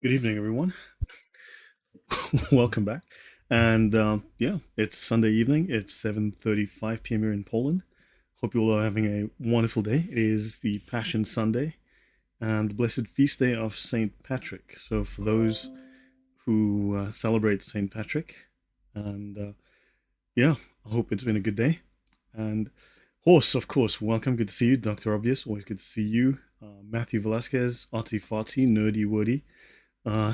Good evening, everyone. Welcome back. And yeah, it's Sunday evening. It's 7:35 p.m. here in Poland. Hope you all are having a wonderful day. It is the Passion Sunday and the blessed feast day of Saint Patrick. So for those who celebrate Saint Patrick, and yeah, I hope it's been a good day. And Horse, of course, welcome. Good to see you, Dr. Obvious. Always good to see you. Matthew Velasquez, Artsy Fartsy, Nerdy Wordy. Uh,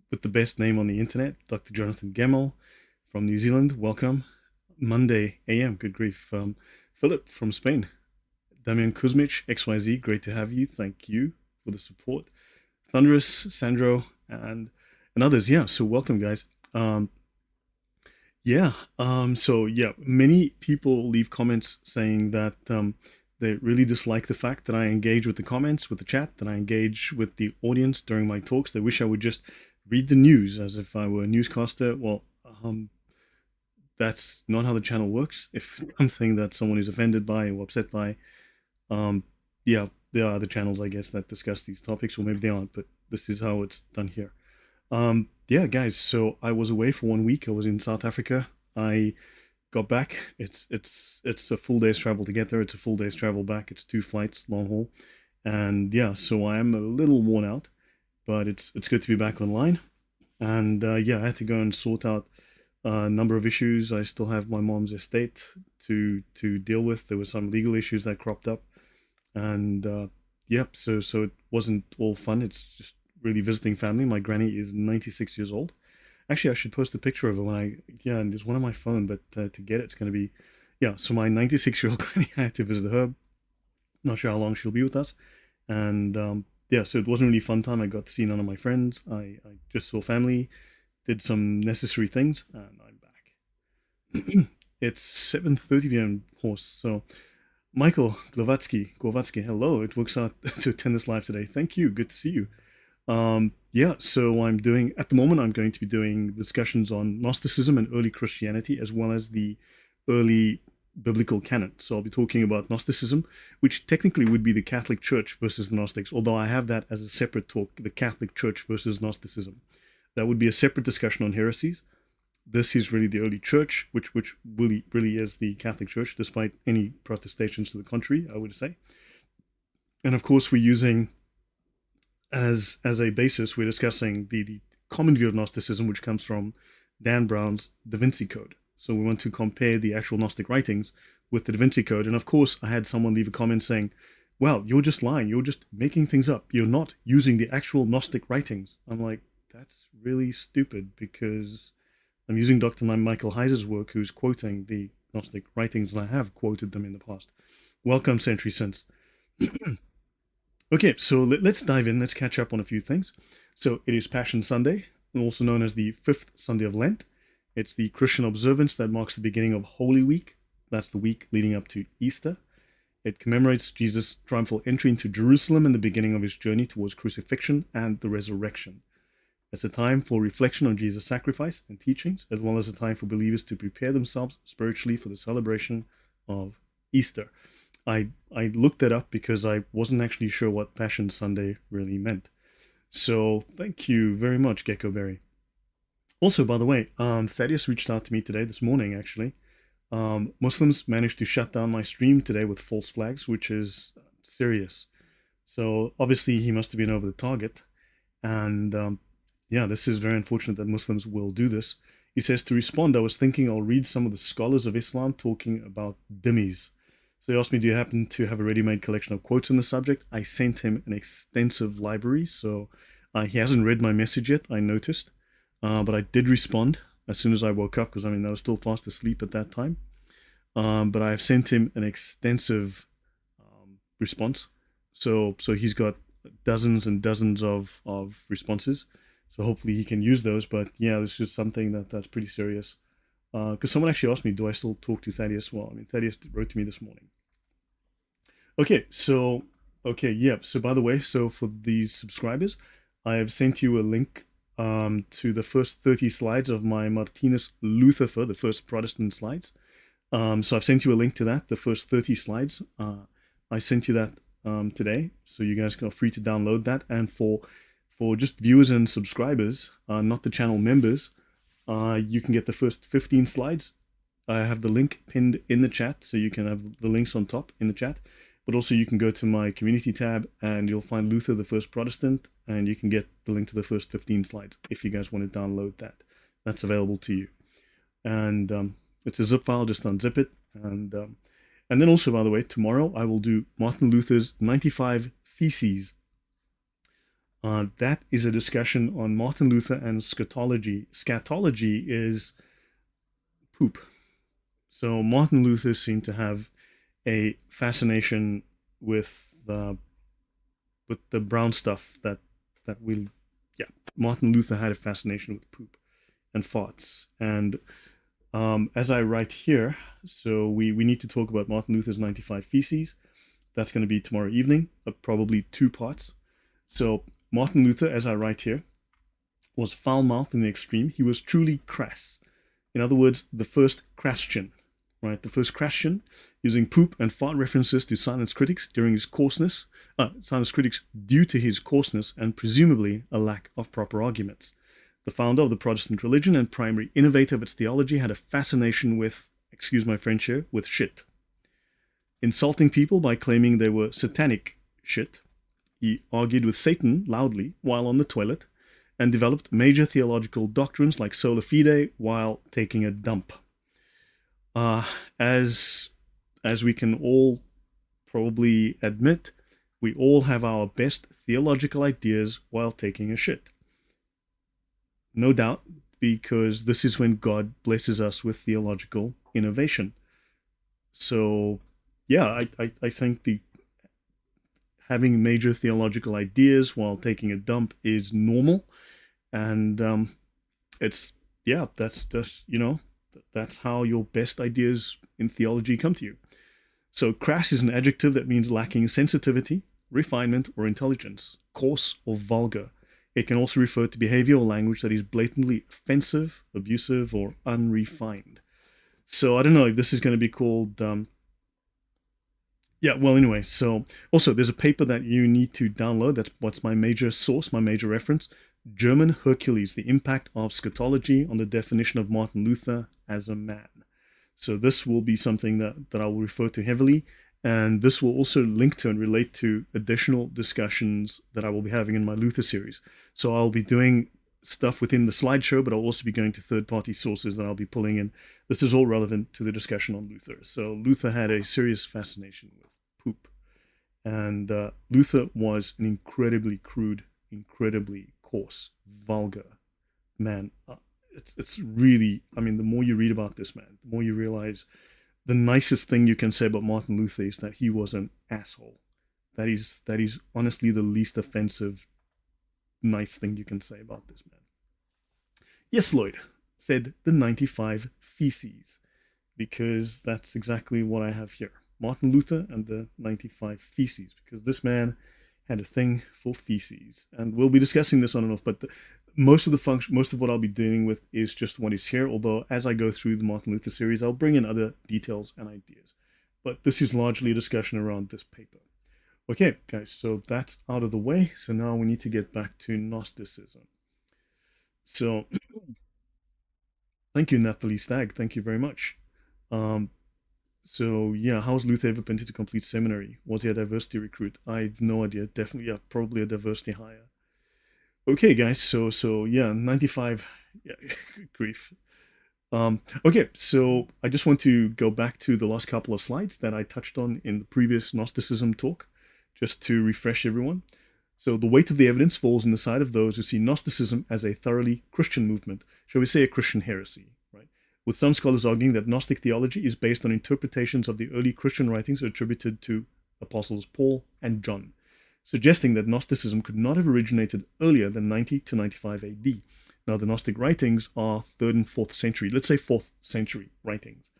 with the best name on the internet, Dr. Jonathan Gemmell from New Zealand. Welcome. Monday AM, good grief. Philip from Spain. Damian Kuzmich, XYZ, great to have you. Thank you for the support. Thunderous, Sandro, and others. Yeah, so welcome, guys. Many people leave comments saying that they really dislike the fact that I engage with the comments, with the chat, that I engage with the audience during my talks. They wish I would just read the news as if I were a newscaster. Well, that's not how the channel works. If something that someone is offended by or upset by, um, yeah, there are other channels, I guess, that discuss these topics, or maybe they aren't, but this is how it's done here. Yeah, guys, so I was away for 1 week. I was in South Africa. I got back. It's a full day's travel to get there. It's a full day's travel back. It's 2 flights, long haul. And yeah, so I am a little worn out, but it's good to be back online. And yeah, I had to go and sort out a number of issues. I still have my mom's estate to deal with. There were some legal issues that cropped up, and yep. So it wasn't all fun. It's just really visiting family. My granny is 96 years old. Actually, I should post a picture of her when I yeah. And there's one on my phone, but to get it, it's going to be yeah. So my 96-year-old granny, I had to visit her. Not sure how long she'll be with us, and yeah. So it wasn't really fun time. I got to see none of my friends. I just saw family, did some necessary things, and I'm back. It's 7:30 p.m. Horse. So Michael Glovatsky, hello. It works out to attend this live today. Thank you. Good to see you. Yeah, so I'm doing, at the moment, I'm going to be doing discussions on Gnosticism and early Christianity, as well as the early biblical canon. So I'll be talking about Gnosticism, which technically would be the Catholic Church versus the Gnostics, although I have that as a separate talk, the Catholic Church versus Gnosticism. That would be a separate discussion on heresies. This is really the early church, which really is the Catholic Church, despite any protestations to the contrary, I would say. And of course, we're using as a basis, we're discussing the common view of Gnosticism, which comes from Dan Brown's Da Vinci Code. So we want to compare the actual Gnostic writings with the Da Vinci Code. And of course, I had someone leave a comment saying, well, you're just lying. You're just making things up. You're not using the actual Gnostic writings. I'm like, that's really stupid, because I'm using Dr. Michael Heiser's work, who's quoting the Gnostic writings, and I have quoted them in the past. Welcome, Century Sense. Okay, so let's dive in. Let's catch up on a few things. So it is Passion Sunday, also known as the fifth Sunday of Lent. It's the Christian observance that marks the beginning of Holy Week. That's the week leading up to Easter. It commemorates Jesus' triumphal entry into Jerusalem and the beginning of his journey towards crucifixion and the resurrection. It's a time for reflection on Jesus' sacrifice and teachings, as well as a time for believers to prepare themselves spiritually for the celebration of Easter. I looked that up because I wasn't actually sure what Passion Sunday really meant. So thank you very much, Geckoberry. Also, by the way, Thaddeus reached out to me today, this morning actually. Muslims managed to shut down my stream today with false flags, which is serious. So obviously he must have been over the target. And yeah, this is very unfortunate that Muslims will do this. He says, to respond, I was thinking I'll read some of the scholars of Islam talking about dhimmis. So he asked me, do you happen to have a ready-made collection of quotes on the subject? I sent him an extensive library, so he hasn't read my message yet, I noticed. But I did respond as soon as I woke up, because I was still fast asleep at that time. But I have sent him an extensive response. So he's got dozens and dozens of responses. So hopefully he can use those. But yeah, this is something that's pretty serious. Because someone actually asked me, do I still talk to Thaddeus? Well, Thaddeus wrote to me this morning. Okay, so by the way, so for these subscribers, I have sent you a link to the first 30 slides of my Martinus Luther, the first Protestant slides. So I've sent you a link to that, the first 30 slides. I sent you that today, so you guys are free to download that. And for for just viewers and subscribers, not the channel members, you can get the first 15 slides. I have the link pinned in the chat, so you can have the links on top in the chat. But also you can go to my community tab and you'll find Luther the First Protestant, and you can get the link to the first 15 slides if you guys want to download that. That's available to you. And it's a zip file, just unzip it. And then also, by the way, tomorrow I will do Martin Luther's 95 Theses. That is a discussion on Martin Luther and scatology. Scatology is poop. So Martin Luther seemed to have a fascination with the brown stuff Martin Luther had a fascination with poop and farts. And as I write here, so we need to talk about Martin Luther's 95 Theses. That's going to be tomorrow evening, probably 2 parts. So Martin Luther, as I write here, was foul-mouthed in the extreme. He was truly crass. In other words, the first Christian, right? The first Christian, using poop and fart references to silence critics during his coarseness, silence critics due to his coarseness and presumably a lack of proper arguments. The founder of the Protestant religion and primary innovator of its theology had a fascination with, excuse my French here, with shit. Insulting people by claiming they were satanic shit, he argued with Satan loudly while on the toilet and developed major theological doctrines like sola fide while taking a dump. As we can all probably admit, we all have our best theological ideas while taking a shit. No doubt, because this is when God blesses us with theological innovation. So, yeah, I think having major theological ideas while taking a dump is normal, and that's just, that's how your best ideas in theology come to you. So crass is an adjective that means lacking sensitivity, refinement, or intelligence, coarse or vulgar. It can also refer to behavior or language that is blatantly offensive, abusive, or unrefined. So I don't know if this is going to be called anyway, so also there's a paper that you need to download. That's what's my major source, my major reference. German Hercules, the impact of scatology on the definition of Martin Luther as a man. So this will be something that I will refer to heavily, and this will also link to and relate to additional discussions that I will be having in my Luther series. So I'll be doing stuff within the slideshow, but I'll also be going to third-party sources that I'll be pulling in. This is all relevant to the discussion on Luther. So Luther had a serious fascination with poop, and Luther was an incredibly crude, incredibly coarse, vulgar man. It's really, I mean, the more you read about this man, the more you realize the nicest thing you can say about Martin Luther is that he was an asshole. That is honestly the least offensive, nice thing you can say about this man. Yes, Lloyd said the 95 Theses, because that's exactly what I have here. Martin Luther and the 95 Theses, because this man had a thing for feces. And we'll be discussing this on and off, but most of what I'll be dealing with is just what is here, although as I go through the Martin Luther series, I'll bring in other details and ideas. But this is largely a discussion around this paper. Okay, guys, so that's out of the way. So now we need to get back to Gnosticism. So, thank you, Nathalie Stagg. Thank you very much. So, yeah, how's Luther ever been to complete seminary? Was he a diversity recruit? I have no idea. Definitely, yeah, probably a diversity hire. Okay, guys, so yeah, 95, yeah, grief. Okay, so I just want to go back to the last couple of slides that I touched on in the previous Gnosticism talk, just to refresh everyone. So the weight of the evidence falls on the side of those who see Gnosticism as a thoroughly Christian movement, shall we say a Christian heresy, right? With some scholars arguing that Gnostic theology is based on interpretations of the early Christian writings attributed to Apostles Paul and John, suggesting that Gnosticism could not have originated earlier than 90 to 95 AD. Now, the Gnostic writings are 3rd and 4th century, let's say 4th century writings,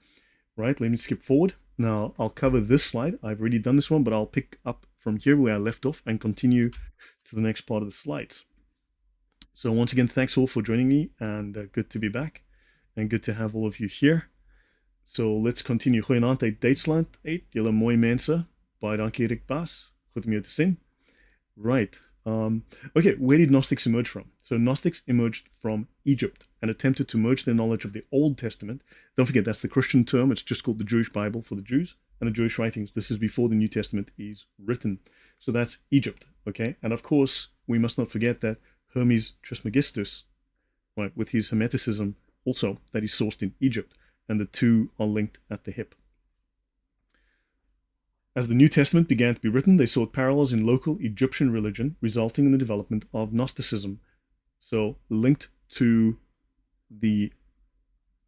right? Let me skip forward. Now, I'll cover this slide. I've already done this one, but I'll pick up from here where I left off and continue to the next part of the slides. So once again, thanks all for joining me, and good to be back, and good to have all of you here. So let's continue. Goeienaand uit Duitsland uit. Julle mooi mense. Baie dankie Rick Baas. Goed om jou te sien. Right. Okay, where did Gnostics emerge from? So Gnostics emerged from Egypt and attempted to merge their knowledge of the Old Testament. Don't forget, that's the Christian term. It's just called the Jewish Bible for the Jews, and the Jewish writings. This is before the New Testament is written. So that's Egypt, okay? And of course, we must not forget that Hermes Trismegistus, right, with his Hermeticism also, that is sourced in Egypt, and the two are linked at the hip. As the New Testament began to be written, they sought parallels in local Egyptian religion, resulting in the development of Gnosticism. So, linked to the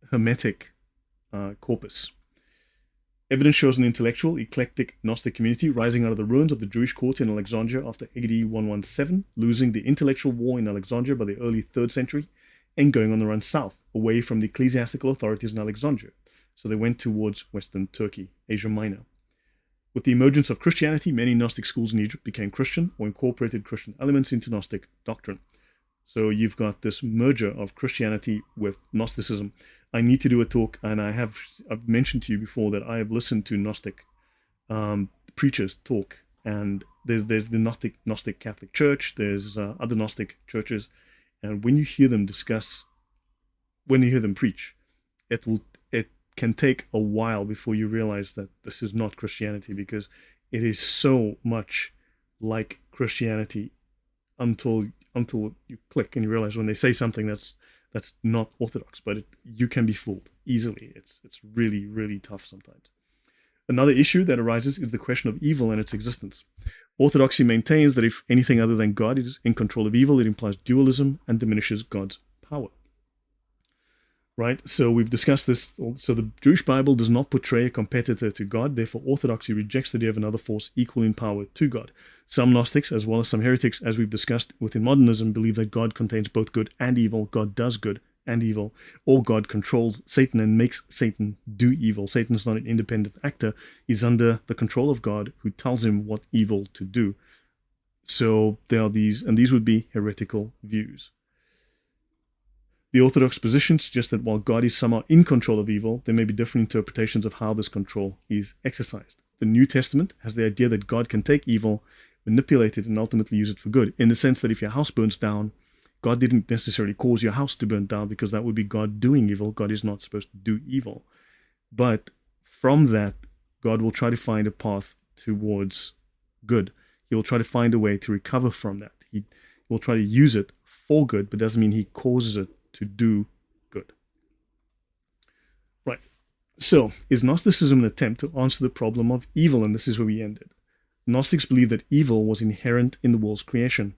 Hermetic corpus. Evidence shows an intellectual, eclectic Gnostic community rising out of the ruins of the Jewish court in Alexandria after AD 117, losing the intellectual war in Alexandria by the early 3rd century, and going on the run south, away from the ecclesiastical authorities in Alexandria. So they went towards Western Turkey, Asia Minor. With the emergence of Christianity, many Gnostic schools in Egypt became Christian or incorporated Christian elements into Gnostic doctrine. So you've got this merger of Christianity with Gnosticism. I need to do a talk, and I've mentioned to you before that I have listened to Gnostic preachers talk, and there's the Gnostic Catholic Church, there's other Gnostic churches, and when you hear them preach, it can take a while before you realize that this is not Christianity, because it is so much like Christianity until you click and you realize when they say something that's not orthodox, but you can be fooled easily. It's really, really tough sometimes. Another issue that arises is the question of evil and its existence. Orthodoxy maintains that if anything other than God is in control of evil, it implies dualism and diminishes God's power. Right? So we've discussed this. So the Jewish Bible does not portray a competitor to God. Therefore, Orthodoxy rejects the idea of another force equal in power to God. Some Gnostics, as well as some heretics, as we've discussed within modernism, believe that God contains both good and evil. God does good and evil. Or God controls Satan and makes Satan do evil. Satan is not an independent actor. He's under the control of God, who tells him what evil to do. So there are these, and these would be heretical views. The Orthodox position suggests that while God is somehow in control of evil, there may be different interpretations of how this control is exercised. The New Testament has the idea that God can take evil, manipulate it, and ultimately use it for good, in the sense that if your house burns down, God didn't necessarily cause your house to burn down, because that would be God doing evil. God is not supposed to do evil. But from that, God will try to find a path towards good. He will try to find a way to recover from that. He will try to use it for good, but doesn't mean he causes it to do good. Right. So, is Gnosticism an attempt to answer the problem of evil? And this is where we ended. Gnostics believe that evil was inherent in the world's creation.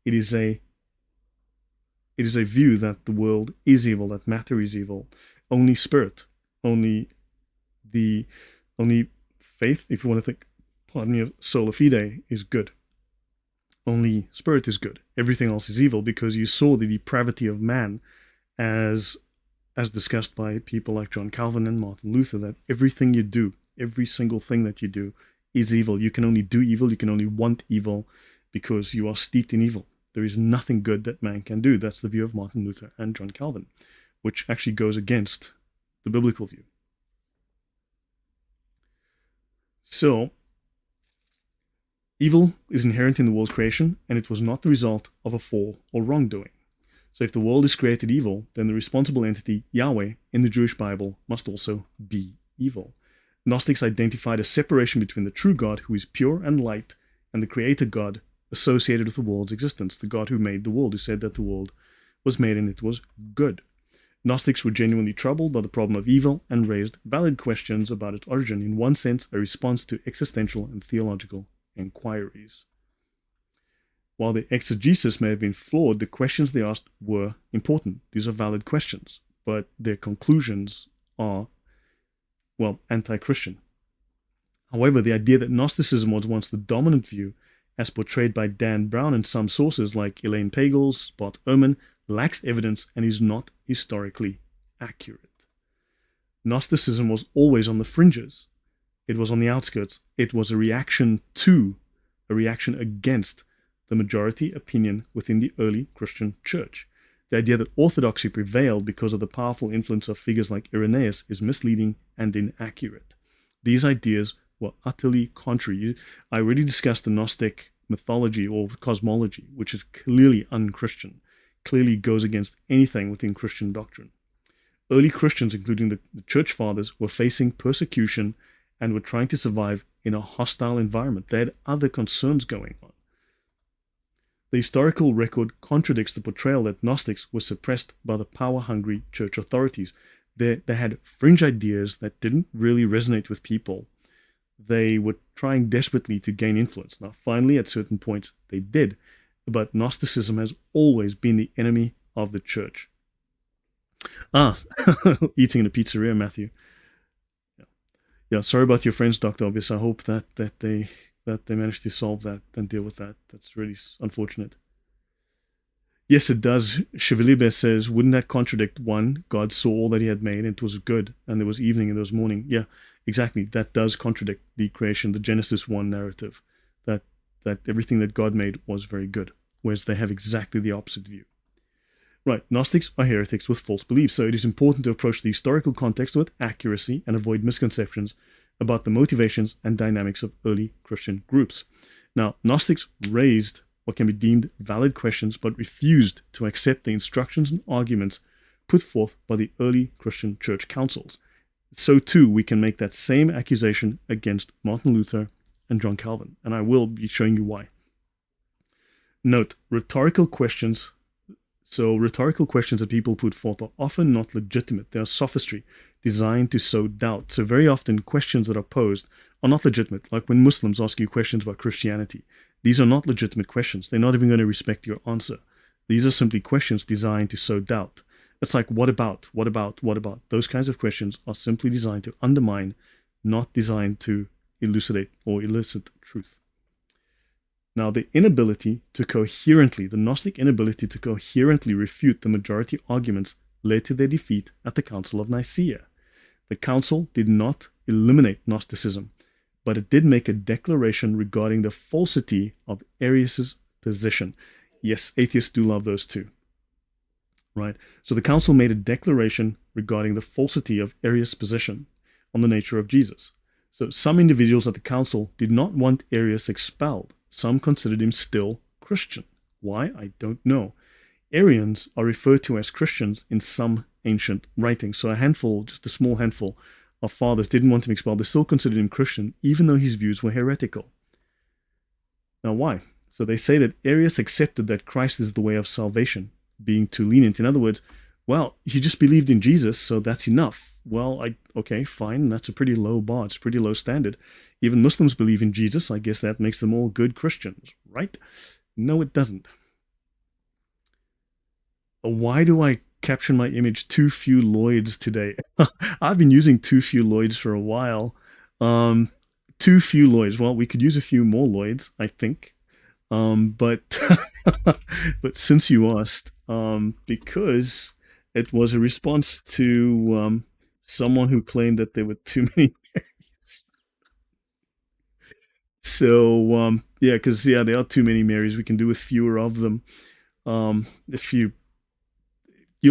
It is a view that the world is evil, that matter is evil. Only spirit, only faith, if you want to think, pardon me, sola fide is good. Only spirit is good. Everything else is evil, because you saw the depravity of man as discussed by people like John Calvin and Martin Luther, that everything you do, every single thing that you do is evil. You can only do evil, you can only want evil, because you are steeped in evil. There is nothing good that man can do. That's the view of Martin Luther and John Calvin, which actually goes against the biblical view. So, evil is inherent in the world's creation, and it was not the result of a fall or wrongdoing. So if the world is created evil, then the responsible entity, Yahweh, in the Jewish Bible must also be evil. Gnostics identified a separation between the true God, who is pure and light, and the creator God associated with the world's existence, the God who made the world, who said that the world was made and it was good. Gnostics were genuinely troubled by the problem of evil and raised valid questions about its origin, in one sense a response to existential and theological inquiries. While the exegesis may have been flawed, the questions they asked were important. These are valid questions, but their conclusions are, well, anti-Christian. However, the idea that Gnosticism was once the dominant view, as portrayed by Dan Brown and some sources like Elaine Pagels, Bart Ehrman, lacks evidence and is not historically accurate. Gnosticism was always on the fringes. It was on the outskirts. It was a reaction against the majority opinion within the early Christian church. The idea that orthodoxy prevailed because of the powerful influence of figures like Irenaeus is misleading and inaccurate. These ideas were utterly contrary. I already discussed the Gnostic mythology or cosmology, which is clearly unchristian, clearly goes against anything within Christian doctrine. Early Christians, including the church fathers, were facing persecution and were trying to survive in a hostile environment. They had other concerns going on. The historical record contradicts the portrayal that Gnostics were suppressed by the power-hungry church authorities. They had fringe ideas that didn't really resonate with people. They were trying desperately to gain influence. Now, finally, at certain points, they did. But Gnosticism has always been the enemy of the church. Eating in a pizzeria, Matthew. Yeah, sorry about your friends, Dr. Obvious. I hope that they managed to solve that and deal with that. That's really unfortunate. Yes, it does. Chevalier says, wouldn't that contradict one? God saw all that he had made, and it was good, and there was evening and there was morning. Yeah, exactly. That does contradict the creation, the Genesis 1 narrative, that everything that God made was very good, whereas they have exactly the opposite view. Right, Gnostics are heretics with false beliefs, so it is important to approach the historical context with accuracy and avoid misconceptions about the motivations and dynamics of early Christian groups. Now, Gnostics raised what can be deemed valid questions, but refused to accept the instructions and arguments put forth by the early Christian church councils. So too, we can make that same accusation against Martin Luther and John Calvin, and I will be showing you why. Note, rhetorical questions that people put forth are often not legitimate. They are sophistry designed to sow doubt. So very often questions that are posed are not legitimate, like when Muslims ask you questions about Christianity. These are not legitimate questions. They're not even going to respect your answer. These are simply questions designed to sow doubt. It's like, what about? Those kinds of questions are simply designed to undermine, not designed to elucidate or elicit truth. Now, the Gnostic inability to coherently refute the majority arguments led to their defeat at the Council of Nicaea. The council did not eliminate Gnosticism, but it did make a declaration regarding the falsity of Arius' position. Yes, atheists do love those too. Right? So the council made a declaration regarding the falsity of Arius' position on the nature of Jesus. So some individuals at the council did not want Arius expelled. Some considered him still Christian. Why? I don't know. Arians are referred to as Christians in some ancient writings. So just a small handful of fathers didn't want him expelled. They still considered him Christian, even though his views were heretical. Now, why? So they say that Arius accepted that Christ is the way of salvation, being too lenient. In other words, well, he just believed in Jesus, so that's enough. Well, okay, fine. That's a pretty low bar. It's a pretty low standard. Even Muslims believe in Jesus. I guess that makes them all good Christians, right? No, it doesn't. Why do I caption my image too few Lloyds today? I've been using too few Lloyds for a while. Too few Lloyds. Well, we could use a few more Lloyds, I think. But since you asked, because it was a response to someone who claimed that there were too many Marys. So because there are too many Marys. We can do with fewer of them. You'll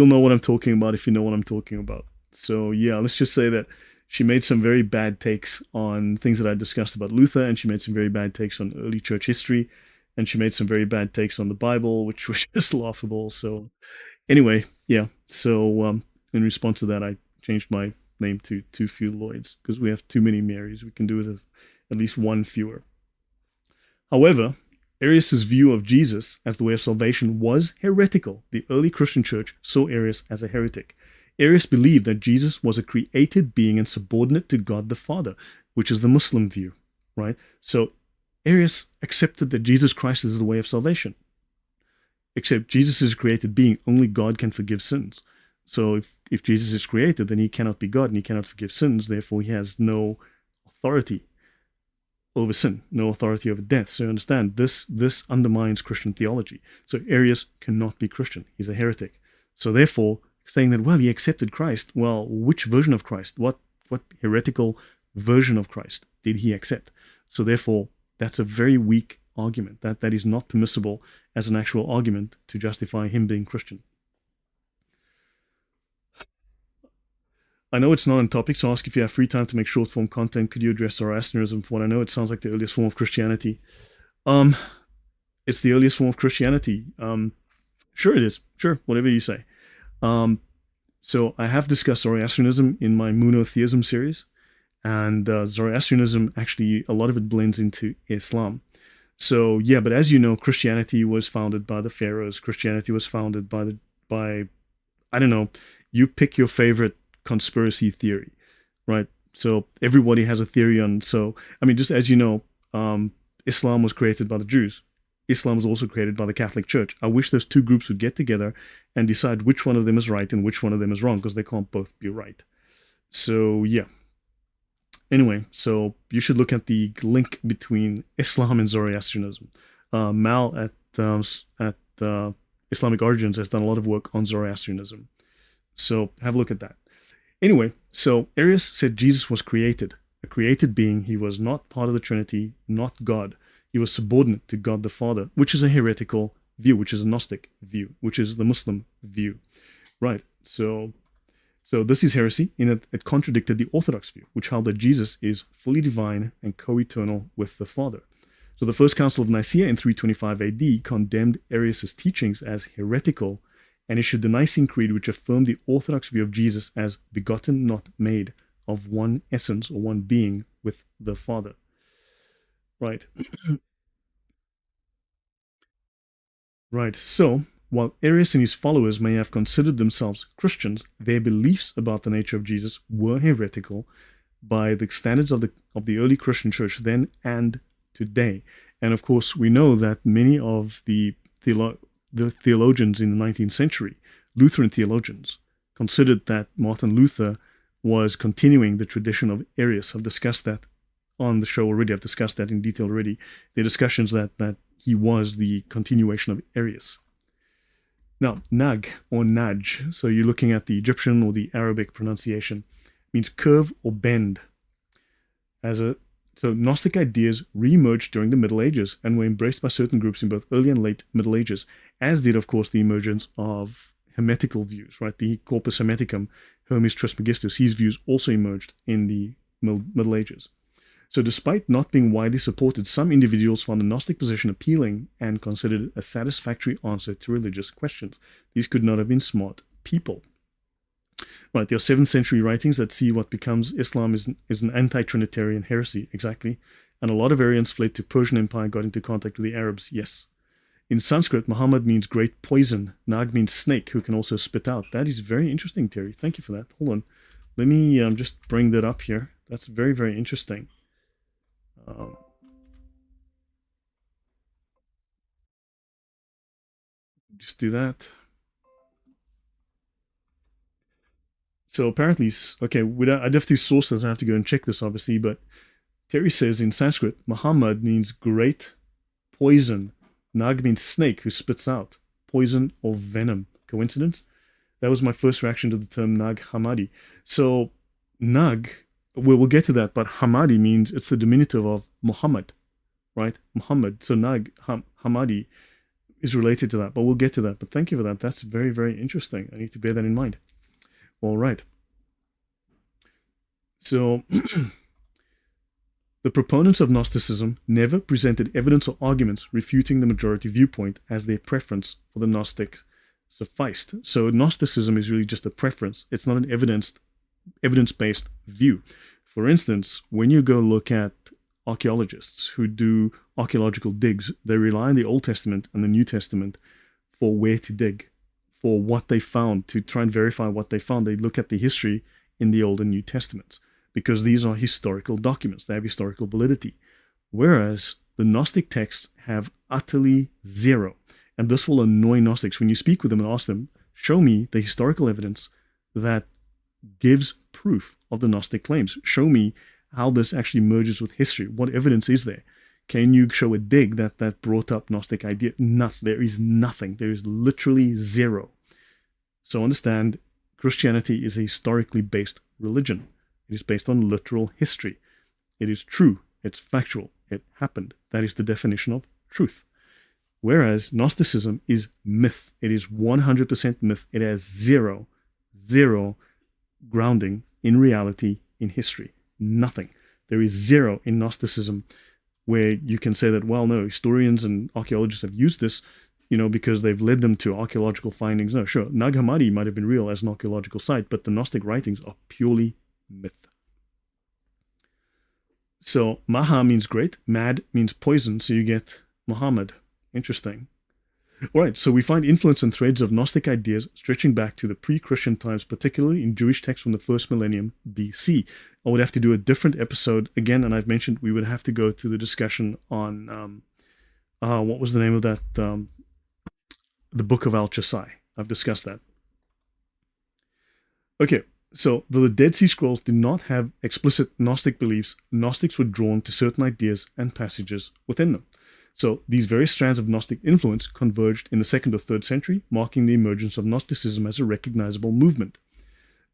know what I'm talking about if you know what I'm talking about. So let's just say that she made some very bad takes on things that I discussed about Luther, and she made some very bad takes on early church history, and she made some very bad takes on the Bible, which was just laughable. So anyway, so in response to that, I changed my name to Too Few Lloyds, because we have too many Marys. We can do with at least one fewer. However, Arius' view of Jesus as the way of salvation was heretical. The early Christian church saw Arius as a heretic. Arius believed that Jesus was a created being and subordinate to God the Father, which is the Muslim view, right? So Arius accepted that Jesus Christ is the way of salvation. Except Jesus is a created being. Only God can forgive sins. So if Jesus is created, then he cannot be God and he cannot forgive sins. Therefore, he has no authority over sin, no authority over death. So you understand, this undermines Christian theology. So Arius cannot be Christian. He's a heretic. So therefore, saying that, well, he accepted Christ. Well, which version of Christ? What heretical version of Christ did he accept? So therefore, that's a very weak argument. That is not permissible as an actual argument to justify him being Christian. I know it's not on topic, so I'll ask if you have free time to make short-form content. Could you address Zoroastrianism? For what I know, it sounds like the earliest form of Christianity. It's the earliest form of Christianity. Sure it is. Sure, whatever you say. So I have discussed Zoroastrianism in my monotheism series, and Zoroastrianism, actually, a lot of it blends into Islam. So yeah, but as you know, Christianity was founded by the pharaohs. Christianity was founded by I don't know, you pick your favorite conspiracy theory, right? So everybody has a theory on. So I mean, just as you know, Islam was created by the Jews. Islam was also created by the Catholic Church. I wish those two groups would get together and decide which one of them is right and which one of them is wrong, because they can't both be right. So yeah. Anyway, so you should look at the link between Islam and Zoroastrianism. Mal at Islamic Origins has done a lot of work on Zoroastrianism. So have a look at that. Anyway, so Arius said Jesus was created, a created being. He was not part of the Trinity, not God. He was subordinate to God the Father, which is a heretical view, which is a Gnostic view, which is the Muslim view. Right, so this is heresy, in that it contradicted the Orthodox view, which held that Jesus is fully divine and co-eternal with the Father. So the First Council of Nicaea in 325 AD condemned Arius' teachings as heretical and issued the Nicene Creed, which affirmed the Orthodox view of Jesus as begotten, not made, of one essence or one being with the Father. Right. Right. So, while Arius and his followers may have considered themselves Christians, their beliefs about the nature of Jesus were heretical by the standards of the early Christian church then and today. And of course, we know that many of the theologians in the 19th century, Lutheran theologians, considered that Martin Luther was continuing the tradition of Arius. I've discussed that on the show already. I've discussed that in detail already. The discussions that he was the continuation of Arius. Now, nag or naj, so you're looking at the Egyptian or the Arabic pronunciation, means curve or bend. So Gnostic ideas re-emerged during the Middle Ages and were embraced by certain groups in both early and late Middle Ages, as did, of course, the emergence of Heretical views, right? The Corpus Hermeticum, Hermes Trismegistus, his views also emerged in the Middle Ages. So despite not being widely supported, some individuals found the Gnostic position appealing and considered it a satisfactory answer to religious questions. These could not have been smart people. Right, there are 7th century writings that see what becomes Islam is an anti-Trinitarian heresy, exactly. And a lot of Aryans fled to Persian Empire, got into contact with the Arabs, yes. In Sanskrit, Muhammad means great poison. Nag means snake, who can also spit out. That is very interesting, Terry. Thank you for that. Hold on. Let me just bring that up here. That's very, very interesting. Just do that. So apparently, okay, I have to source this. I have to go and check this, obviously. But Terry says in Sanskrit, Muhammad means great poison. Nag means snake who spits out poison or venom. Coincidence? That was my first reaction to the term Nag Hammadi. So Nag, we'll get to that, but Hammadi means it's the diminutive of Muhammad, right? Muhammad. So Nag Hammadi is related to that, but we'll get to that. But thank you for that. That's very, very interesting. I need to bear that in mind. All right. So the proponents of Gnosticism never presented evidence or arguments refuting the majority viewpoint, as their preference for the Gnostic sufficed. So Gnosticism is really just a preference. It's not an evidence-based view. For instance, when you go look at archaeologists who do archaeological digs, they rely on the Old Testament and the New Testament for where to dig, for what they found, to try and verify what they found. They look at the history in the Old and New Testaments, because these are historical documents. They have historical validity. Whereas the Gnostic texts have utterly zero. And this will annoy Gnostics when you speak with them and ask them, show me the historical evidence that gives proof of the Gnostic claims. Show me how this actually merges with history. What evidence is there? Can you show a dig that brought up Gnostic idea? Nothing. There is nothing. There is literally zero. So understand, Christianity is a historically based religion. It is based on literal history. It is true. It's factual. It happened. That is the definition of truth. Whereas Gnosticism is myth. It is 100% myth. It has zero grounding in reality, in history. Nothing. There is zero in Gnosticism. where you can say that, well, no, historians and archaeologists have used this, because they've led them to archaeological findings. No, sure, Nag Hammadi might have been real as an archaeological site, but the Gnostic writings are purely myth. So Maha means great, Mad means poison, so you get Muhammad. Interesting. All right, so we find influence and threads of Gnostic ideas stretching back to the pre-Christian times, particularly in Jewish texts from the first millennium BC. I would have to do a different episode again, and I've mentioned we would have to go to the discussion on what was the name of that? The Book of Al-Chasai. I've discussed that. Okay, so though the Dead Sea Scrolls do not have explicit Gnostic beliefs, Gnostics were drawn to certain ideas and passages within them. So these various strands of Gnostic influence converged in the 2nd or 3rd century, marking the emergence of Gnosticism as a recognizable movement.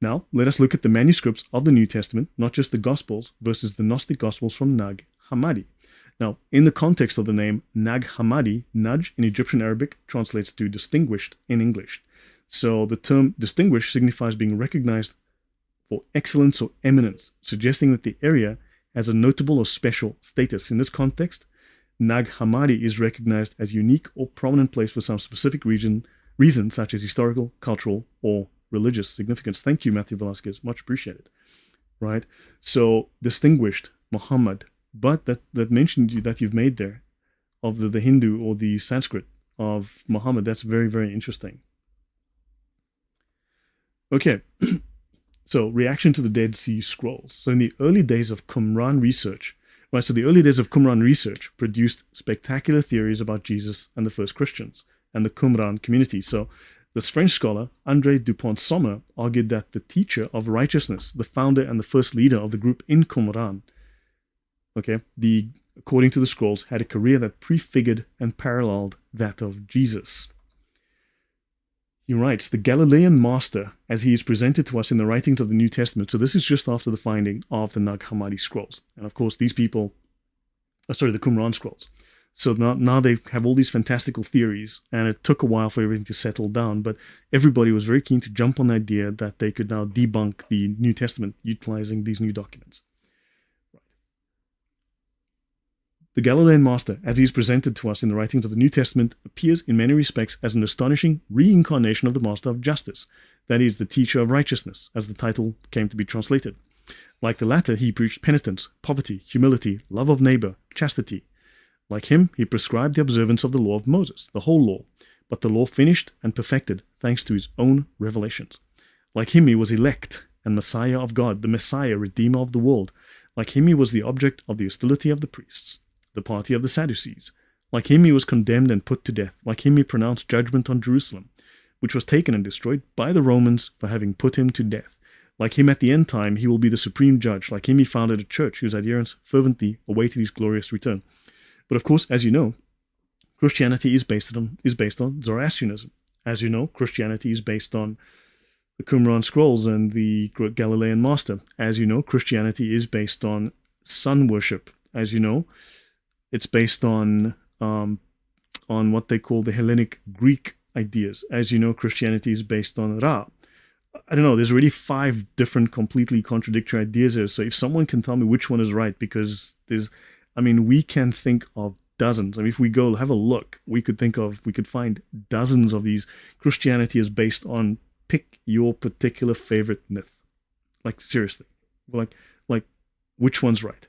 Now, let us look at the manuscripts of the New Testament, not just the Gospels, versus the Gnostic Gospels from Nag Hammadi. Now, in the context of the name Nag Hammadi, Naj in Egyptian Arabic translates to distinguished in English. So the term distinguished signifies being recognized for excellence or eminence, suggesting that the area has a notable or special status. In this context, Nag Hammadi is recognized as unique or prominent place for some specific reason such as historical, cultural, or religious significance. Thank you, Matthew Velasquez. Much appreciated. Right? So, distinguished, Muhammad, but that mention that you've made there of the Hindu or the Sanskrit of Muhammad, that's very, very interesting. Okay. So, reaction to the Dead Sea Scrolls. So, in the early days of Qumran research, the early days of Qumran research produced spectacular theories about Jesus and the first Christians and the Qumran community. So this French scholar, André Dupont-Sommer, argued that the teacher of righteousness, the founder and the first leader of the group in Qumran, according to the scrolls, had a career that prefigured and paralleled that of Jesus. He writes, the Galilean master, as he is presented to us in the writings of the New Testament. So this is just after the finding of the Nag Hammadi scrolls. And of course, these people, the Qumran scrolls. So now they have all these fantastical theories, and it took a while for everything to settle down, but everybody was very keen to jump on the idea that they could now debunk the New Testament utilizing these new documents. The Galilean master, as he is presented to us in the writings of the New Testament, appears in many respects as an astonishing reincarnation of the master of justice, that is, the teacher of righteousness, as the title came to be translated. Like the latter, he preached penitence, poverty, humility, love of neighbor, chastity. Like him, he prescribed the observance of the law of Moses, the whole law, but the law finished and perfected thanks to his own revelations. Like him, he was elect and Messiah of God, the Messiah, Redeemer of the world. Like him, he was the object of the hostility of the priests, the party of the Sadducees. Like him, he was condemned and put to death. Like him, he pronounced judgment on Jerusalem, which was taken and destroyed by the Romans for having put him to death. Like him, at the end time, he will be the supreme judge. Like him, he founded a church whose adherents fervently awaited his glorious return. But of course, as you know, Christianity is based on Zoroastrianism. As you know, Christianity is based on the Qumran scrolls and the Galilean master. As you know, Christianity is based on sun worship. As you know, it's based on what they call the Hellenic Greek ideas. As you know, Christianity is based on Ra. I don't know, there's already 5 different completely contradictory ideas here. So if someone can tell me which one is right, because we can think of dozens. If we go have a look, we could find dozens of these. Christianity is based on, pick your particular favorite myth. Like, seriously. Like, which one's right?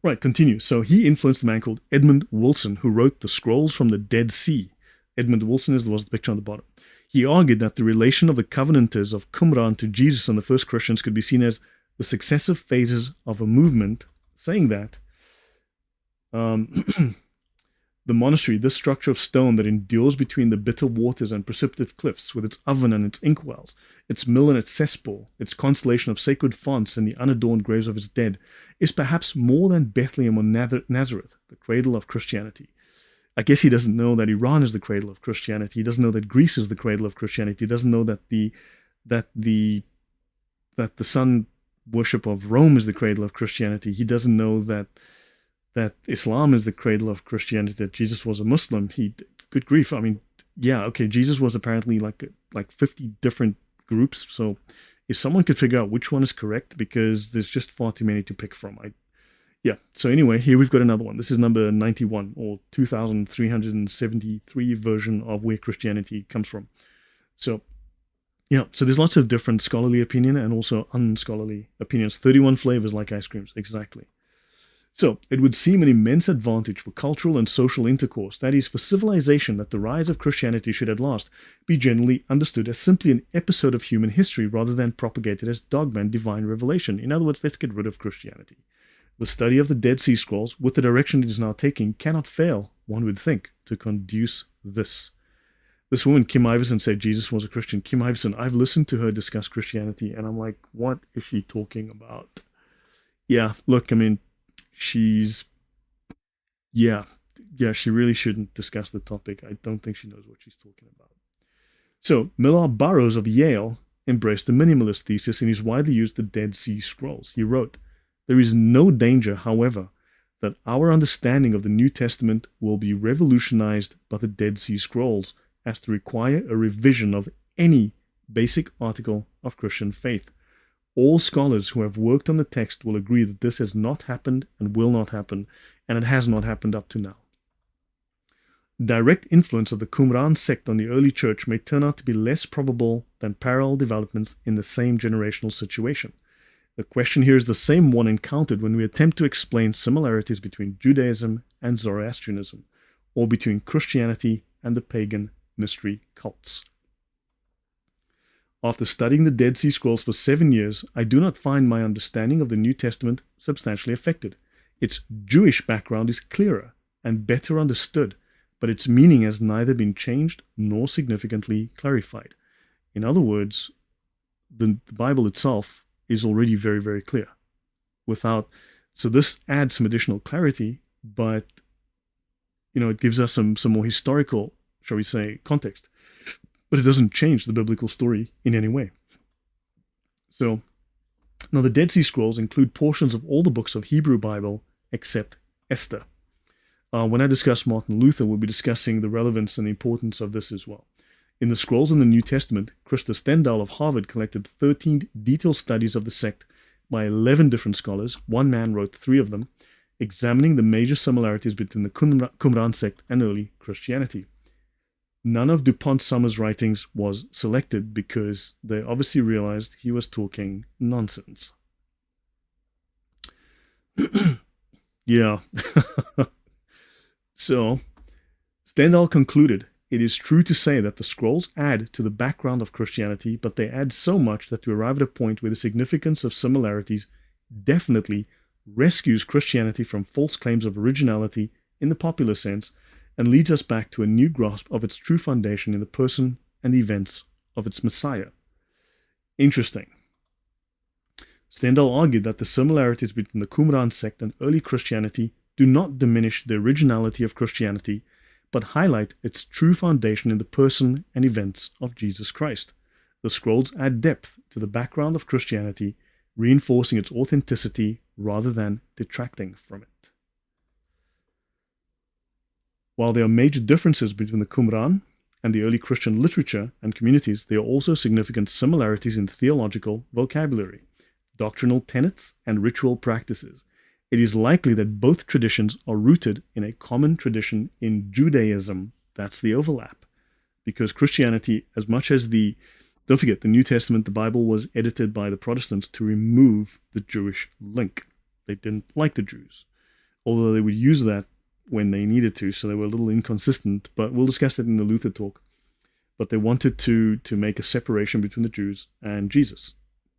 Right, continue. So he influenced a man called Edmund Wilson, who wrote the Scrolls from the Dead Sea. Edmund Wilson was the picture on the bottom. He argued that the relation of the Covenanters of Qumran to Jesus and the first Christians could be seen as the successive phases of a movement, saying that the monastery, this structure of stone that endures between the bitter waters and precipitous cliffs, with its oven and its inkwells, its mill and its cesspool, its constellation of sacred fonts and the unadorned graves of its dead, is perhaps more than Bethlehem or Nazareth, the cradle of Christianity. I guess he doesn't know that Iran is the cradle of Christianity. He doesn't know that Greece is the cradle of Christianity. He doesn't know that the sun worship of Rome is the cradle of Christianity. He doesn't know that Islam is the cradle of Christianity, that Jesus was a Muslim. Good grief. Jesus was apparently like 50 different groups. So if someone could figure out which one is correct, because there's just far too many to pick from. Yeah. So anyway, here we've got another one. This is number 91 or 2373 version of where Christianity comes from. So yeah, so there's lots of different scholarly opinion and also unscholarly opinions. 31 flavors like ice creams, exactly. So it would seem an immense advantage for cultural and social intercourse, that is, for civilization, that the rise of Christianity should at last be generally understood as simply an episode of human history rather than propagated as dogma and divine revelation. In other words, let's get rid of Christianity. The study of the Dead Sea Scrolls, with the direction it is now taking, cannot fail, one would think, to conduce this. This woman, Kim Iverson, said Jesus was a Christian. Kim Iverson, I've listened to her discuss Christianity, and I'm like, what is she talking about? Yeah, look, I mean, she's... Yeah, she really shouldn't discuss the topic. I don't think she knows what she's talking about. So, Millard Burroughs of Yale embraced the minimalist thesis in his widely used The Dead Sea Scrolls. He wrote, "There is no danger, however, that our understanding of the New Testament will be revolutionized by the Dead Sea Scrolls as to require a revision of any basic article of Christian faith. All scholars who have worked on the text will agree that this has not happened and will not happen, and it has not happened up to now. Direct influence of the Qumran sect on the early church may turn out to be less probable than parallel developments in the same generational situation. The question here is the same one encountered when we attempt to explain similarities between Judaism and Zoroastrianism, or between Christianity and the pagan mystery cults. After studying the Dead Sea Scrolls for 7 years, I do not find my understanding of the New Testament substantially affected. Its Jewish background is clearer and better understood, but its meaning has neither been changed nor significantly clarified. In other words, the Bible itself is already very, very clear. So this adds some additional clarity, but it gives us some more historical, shall we say, context. But it doesn't change the biblical story in any way. So, now the Dead Sea Scrolls include portions of all the books of Hebrew Bible except Esther. When I discuss Martin Luther, we'll be discussing the relevance and the importance of this as well. In the Scrolls in the New Testament, Krista Stendhal of Harvard collected 13 detailed studies of the sect by 11 different scholars. One man wrote 3 of them, examining the major similarities between the Qumran sect and early Christianity. None of DuPont Summers' writings was selected because they obviously realized he was talking nonsense. Yeah. So, Stendhal concluded, "It is true to say that the scrolls add to the background of Christianity, but they add so much that to arrive at a point where the significance of similarities definitely rescues Christianity from false claims of originality in the popular sense and leads us back to a new grasp of its true foundation in the person and the events of its Messiah." Interesting. Stendhal argued that the similarities between the Qumran sect and early Christianity do not diminish the originality of Christianity, but highlight its true foundation in the person and events of Jesus Christ. The scrolls add depth to the background of Christianity, reinforcing its authenticity rather than detracting from it. While there are major differences between the Qumran and the early Christian literature and communities, there are also significant similarities in theological vocabulary, doctrinal tenets, and ritual practices. It is likely that both traditions are rooted in a common tradition in Judaism. That's the overlap. Because Christianity, as much as don't forget, the New Testament, the Bible was edited by the Protestants to remove the Jewish link. They didn't like the Jews, although they would use that when they needed to, so they were a little inconsistent, but we'll discuss that in the Luther talk. But they wanted to make a separation between the Jews and Jesus.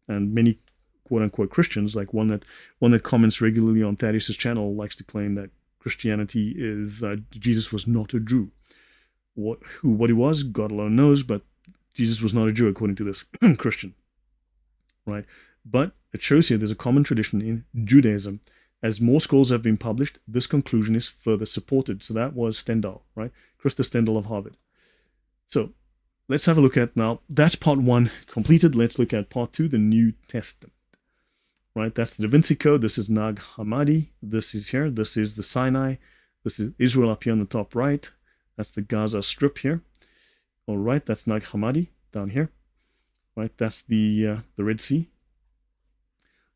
And many quote-unquote Christians, like one that comments regularly on Thaddeus' channel, likes to claim that Christianity is, Jesus was not a Jew. What he was, God alone knows, but Jesus was not a Jew according to this Christian, right? But it shows here there's a common tradition in Judaism. As more scrolls have been published, this conclusion is further supported. So that was Stendhal, right? Krista Stendhal of Harvard. So let's have a look at now. That's part 1 completed. Let's look at part 2, the New Testament. Right, that's the Vinci Code. This is Nag Hammadi. This is here. This is the Sinai. This is Israel up here on the top right. That's the Gaza Strip here. All right, that's Nag Hammadi down here. Right, that's the Red Sea.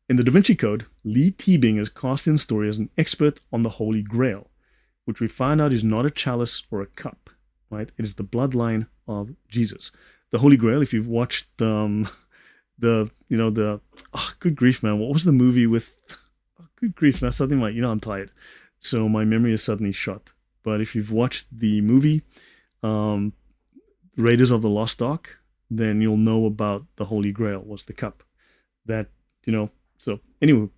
In the Da Vinci Code, Lee Teabing is cast in story as an expert on the Holy Grail, which we find out is not a chalice or a cup, right? It is the bloodline of Jesus. The Holy Grail, if you've watched good grief, man, what was the movie with, good grief, now suddenly I'm tired. So my memory is suddenly shot. But if you've watched the movie, Raiders of the Lost Ark, then you'll know about the Holy Grail was the cup. That, so anyway,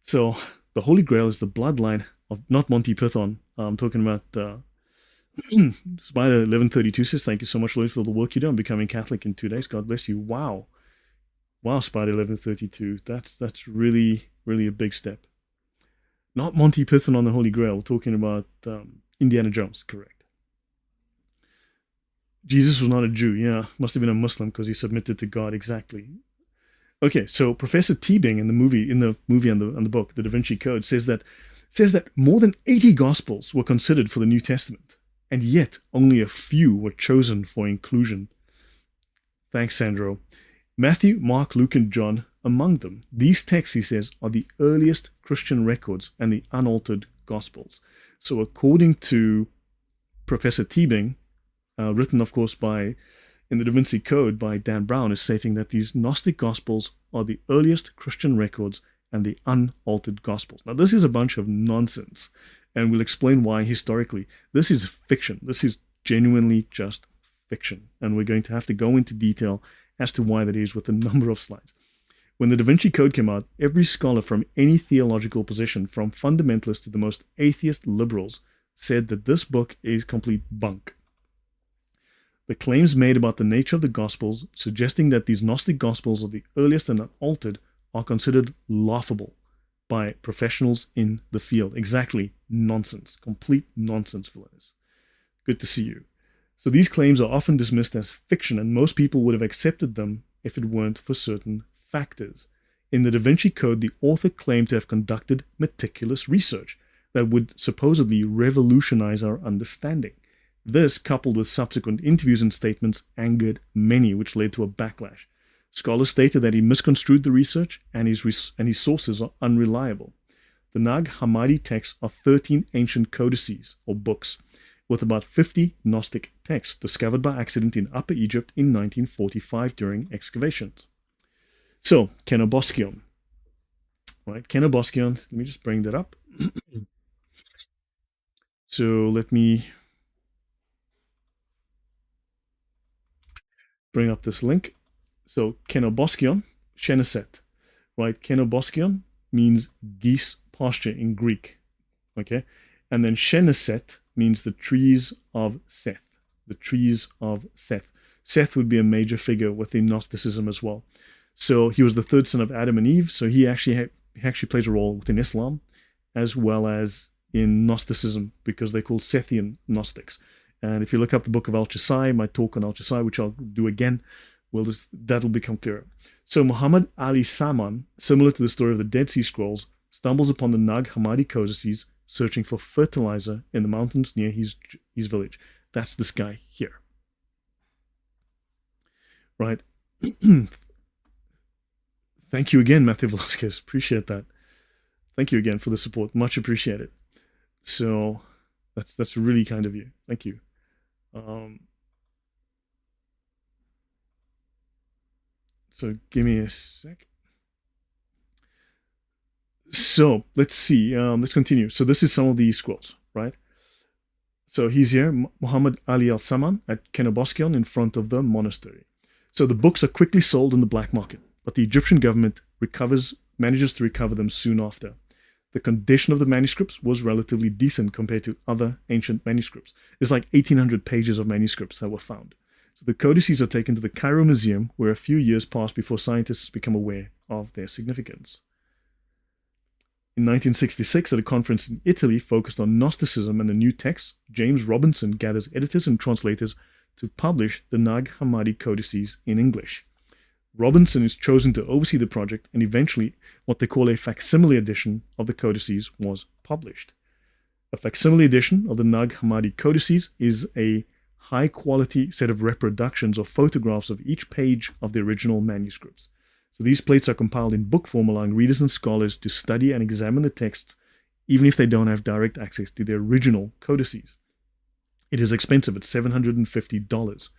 so the Holy Grail is the bloodline of, not Monty Python. I'm talking about Spider 1132 says, thank you so much, Lloyd, for the work you do on becoming Catholic in 2 days. God bless you. Wow, Spider 1132. That's really, really a big step. Not Monty Python on the Holy Grail. We're talking about Indiana Jones, correct. Jesus was not a Jew. Yeah, must have been a Muslim because he submitted to God. Exactly. Okay, so Professor Teabing in the movie and the book, the Da Vinci Code, says that more than 80 Gospels were considered for the New Testament, and yet only a few were chosen for inclusion. Thanks, Sandro. Matthew, Mark, Luke, and John among them. These texts, he says, are the earliest Christian records and the unaltered Gospels. So according to Professor Teabing, written, of course, in the Da Vinci Code by Dan Brown, is stating that these Gnostic Gospels are the earliest Christian records and the unaltered Gospels. Now, this is a bunch of nonsense, and we'll explain why historically. This is fiction. This is genuinely just fiction, and we're going to have to go into detail as to why that is with a number of slides. When the Da Vinci Code came out, every scholar from any theological position, from fundamentalists to the most atheist liberals, said that this book is complete bunk. The claims made about the nature of the Gospels, suggesting that these Gnostic Gospels are the earliest and unaltered, are considered laughable by professionals in the field. Exactly. Nonsense. Complete nonsense, villains. Good to see you. So these claims are often dismissed as fiction, and most people would have accepted them if it weren't for certain factors. In the Da Vinci Code, the author claimed to have conducted meticulous research that would supposedly revolutionize our understanding. This, coupled with subsequent interviews and statements, angered many, which led to a backlash. Scholars stated that he misconstrued the research and his sources are unreliable. The Nag Hammadi texts are 13 ancient codices, or books, with about 50 Gnostic texts discovered by accident in Upper Egypt in 1945 during excavations. So, Kenoboscion. Right, Kenoboscion, let me just bring that up. So let me bring up this link. So Kenoboscion, Sheneset, right? Kenoboscion means geese pasture in Greek, okay? And then Sheneset means the trees of Seth, the trees of Seth. Seth would be a major figure within Gnosticism as well. So he was the third son of Adam and Eve, so he actually plays a role within Islam as well as in Gnosticism because they're called Sethian Gnostics. And if you look up the book of Al-Chasai, my talk on Al-Chasai, which I'll do again, that'll become clearer. So Muhammad Ali Saman, similar to the story of the Dead Sea Scrolls, stumbles upon the Nag Hammadi codices searching for fertilizer in the mountains near his village. That's this guy here. Right. Thank you again, Matthew Velasquez. Appreciate that. Thank you again for the support. Much appreciated. So that's really kind of you. Thank you. So give me a sec. So let's see. Let's continue. So this is some of these scrolls, right? So he's here, Muhammad Ali al-Saman at Kenoboscion in front of the monastery. So the books are quickly sold in the black market, but the Egyptian government manages to recover them soon after. The condition of the manuscripts was relatively decent compared to other ancient manuscripts. There's like 1,800 pages of manuscripts that were found. So the codices are taken to the Cairo Museum, where a few years pass before scientists become aware of their significance. In 1966, at a conference in Italy focused on Gnosticism and the new texts, James Robinson gathers editors and translators to publish the Nag Hammadi codices in English. Robinson is chosen to oversee the project, and eventually what they call a facsimile edition of the codices was published. A facsimile edition of the Nag Hammadi codices is a high-quality set of reproductions or photographs of each page of the original manuscripts. So these plates are compiled in book form, allowing readers and scholars to study and examine the text, even if they don't have direct access to the original codices. It is expensive at $750.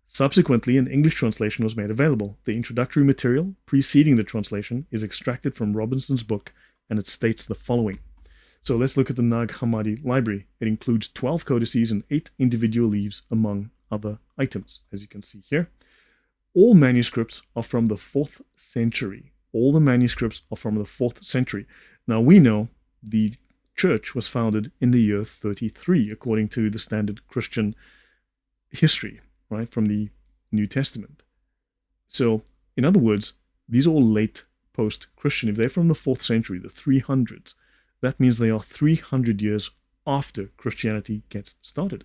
Subsequently, an English translation was made available. The introductory material preceding the translation is extracted from Robinson's book, and it states the following. So let's look at the Nag Hammadi library. It includes 12 codices and 8 individual leaves, among other items, as you can see here. All manuscripts are from the 4th century. All the manuscripts are from the 4th century. Now we know the church was founded in the year 33, according to the standard Christian history, right, from the New Testament. So, in other words, these are all late post-Christian. If they're from the 4th century, the 300s, that means they are 300 years after Christianity gets started.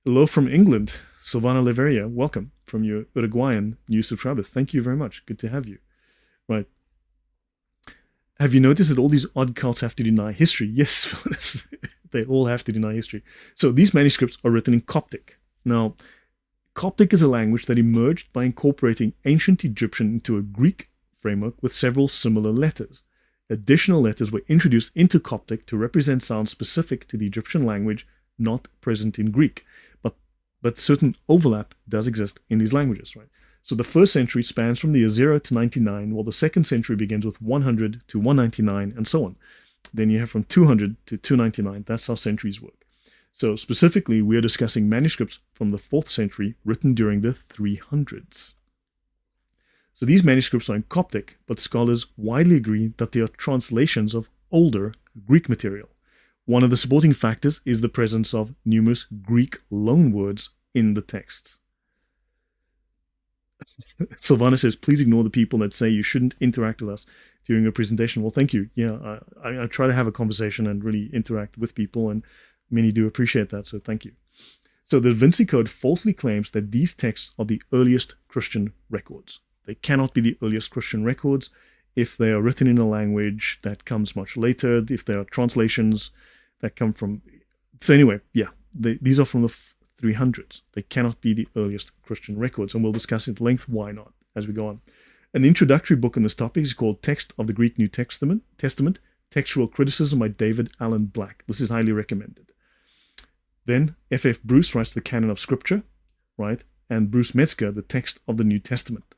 Hello from England, Silvana Leveria, welcome from your Uruguayan new subscriber. Thank you very much. Good to have you. Right. Have you noticed that all these odd cults have to deny history? Yes, they all have to deny history. So these manuscripts are written in Coptic. Now, Coptic is a language that emerged by incorporating ancient Egyptian into a Greek framework with several similar letters. Additional letters were introduced into Coptic to represent sounds specific to the Egyptian language, not present in Greek. But certain overlap does exist in these languages, right? So the 1st century spans from the year 0 to 99, while the 2nd century begins with 100 to 199, and so on. Then you have from 200 to 299. That's how centuries work. So specifically, we are discussing manuscripts from the 4th century written during the 300s. So these manuscripts are in Coptic, but scholars widely agree that they are translations of older Greek material. One of the supporting factors is the presence of numerous Greek loanwords in the texts. Silvana says, please ignore the people that say you shouldn't interact with us during a presentation. Well, thank you. Yeah, I try to have a conversation and really interact with people, and many do appreciate that, so thank you. So the Vinci Code falsely claims that these texts are the earliest Christian records. They cannot be the earliest Christian records if they are written in a language that comes much later, if they are translations that come from... So anyway, yeah, these are from the 300s. They cannot be the earliest Christian records, and we'll discuss at length why not as we go on. An introductory book on this topic is called Text of the Greek New Testament, Textual Criticism by David Allen Black. This is highly recommended. Then F.F. Bruce writes the Canon of Scripture, right? And Bruce Metzger, the Text of the New Testament.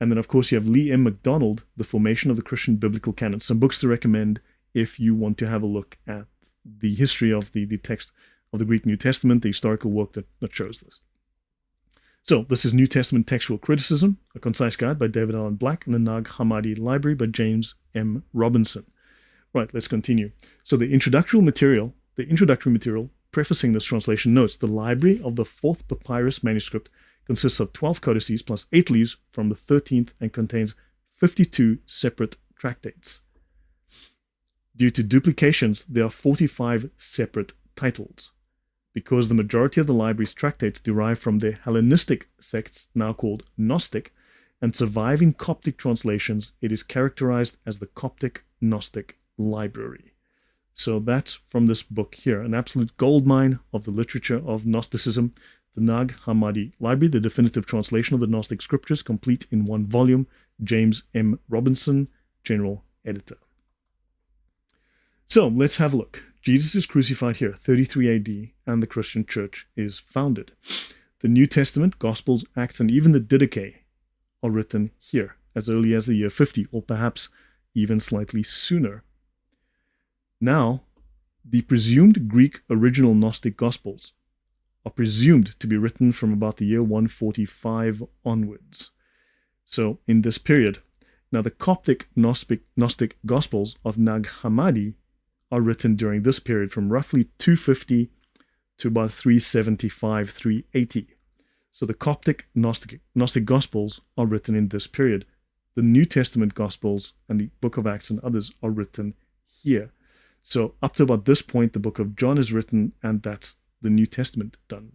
And then, of course, you have Lee M. MacDonald, The Formation of the Christian Biblical Canon. Some books to recommend if you want to have a look at the history of the text of the Greek New Testament, the historical work that shows this. So, this is New Testament Textual Criticism, a concise guide by David Allen Black, and the Nag Hammadi Library by James M. Robinson. Right, let's continue. So the introductory material prefacing this translation notes the library of the 4th papyrus manuscript consists of 12 codices plus 8 leaves from the 13th and contains 52 separate tractates. Due to duplications, there are 45 separate titles. Because the majority of the library's tractates derive from the Hellenistic sects, now called Gnostic, and survive in Coptic translations, it is characterized as the Coptic Gnostic Library. So that's from this book here, an absolute goldmine of the literature of Gnosticism, the Nag Hammadi Library, the definitive translation of the Gnostic scriptures, complete in one volume, James M. Robinson, General Editor. So let's have a look. Jesus is crucified here, 33 AD, and the Christian church is founded. The New Testament, Gospels, Acts, and even the Didache are written here, as early as the year 50, or perhaps even slightly sooner. Now, the presumed Greek original Gnostic Gospels are presumed to be written from about the year 145 onwards. So, in this period. Now, the Coptic Gnostic Gospels of Nag Hammadi are written during this period from roughly 250 to about 375, 380. So the Coptic Gnostic Gospels are written in this period. The New Testament Gospels and the Book of Acts and others are written here. So up to about this point, the Book of John is written, and that's the New Testament done.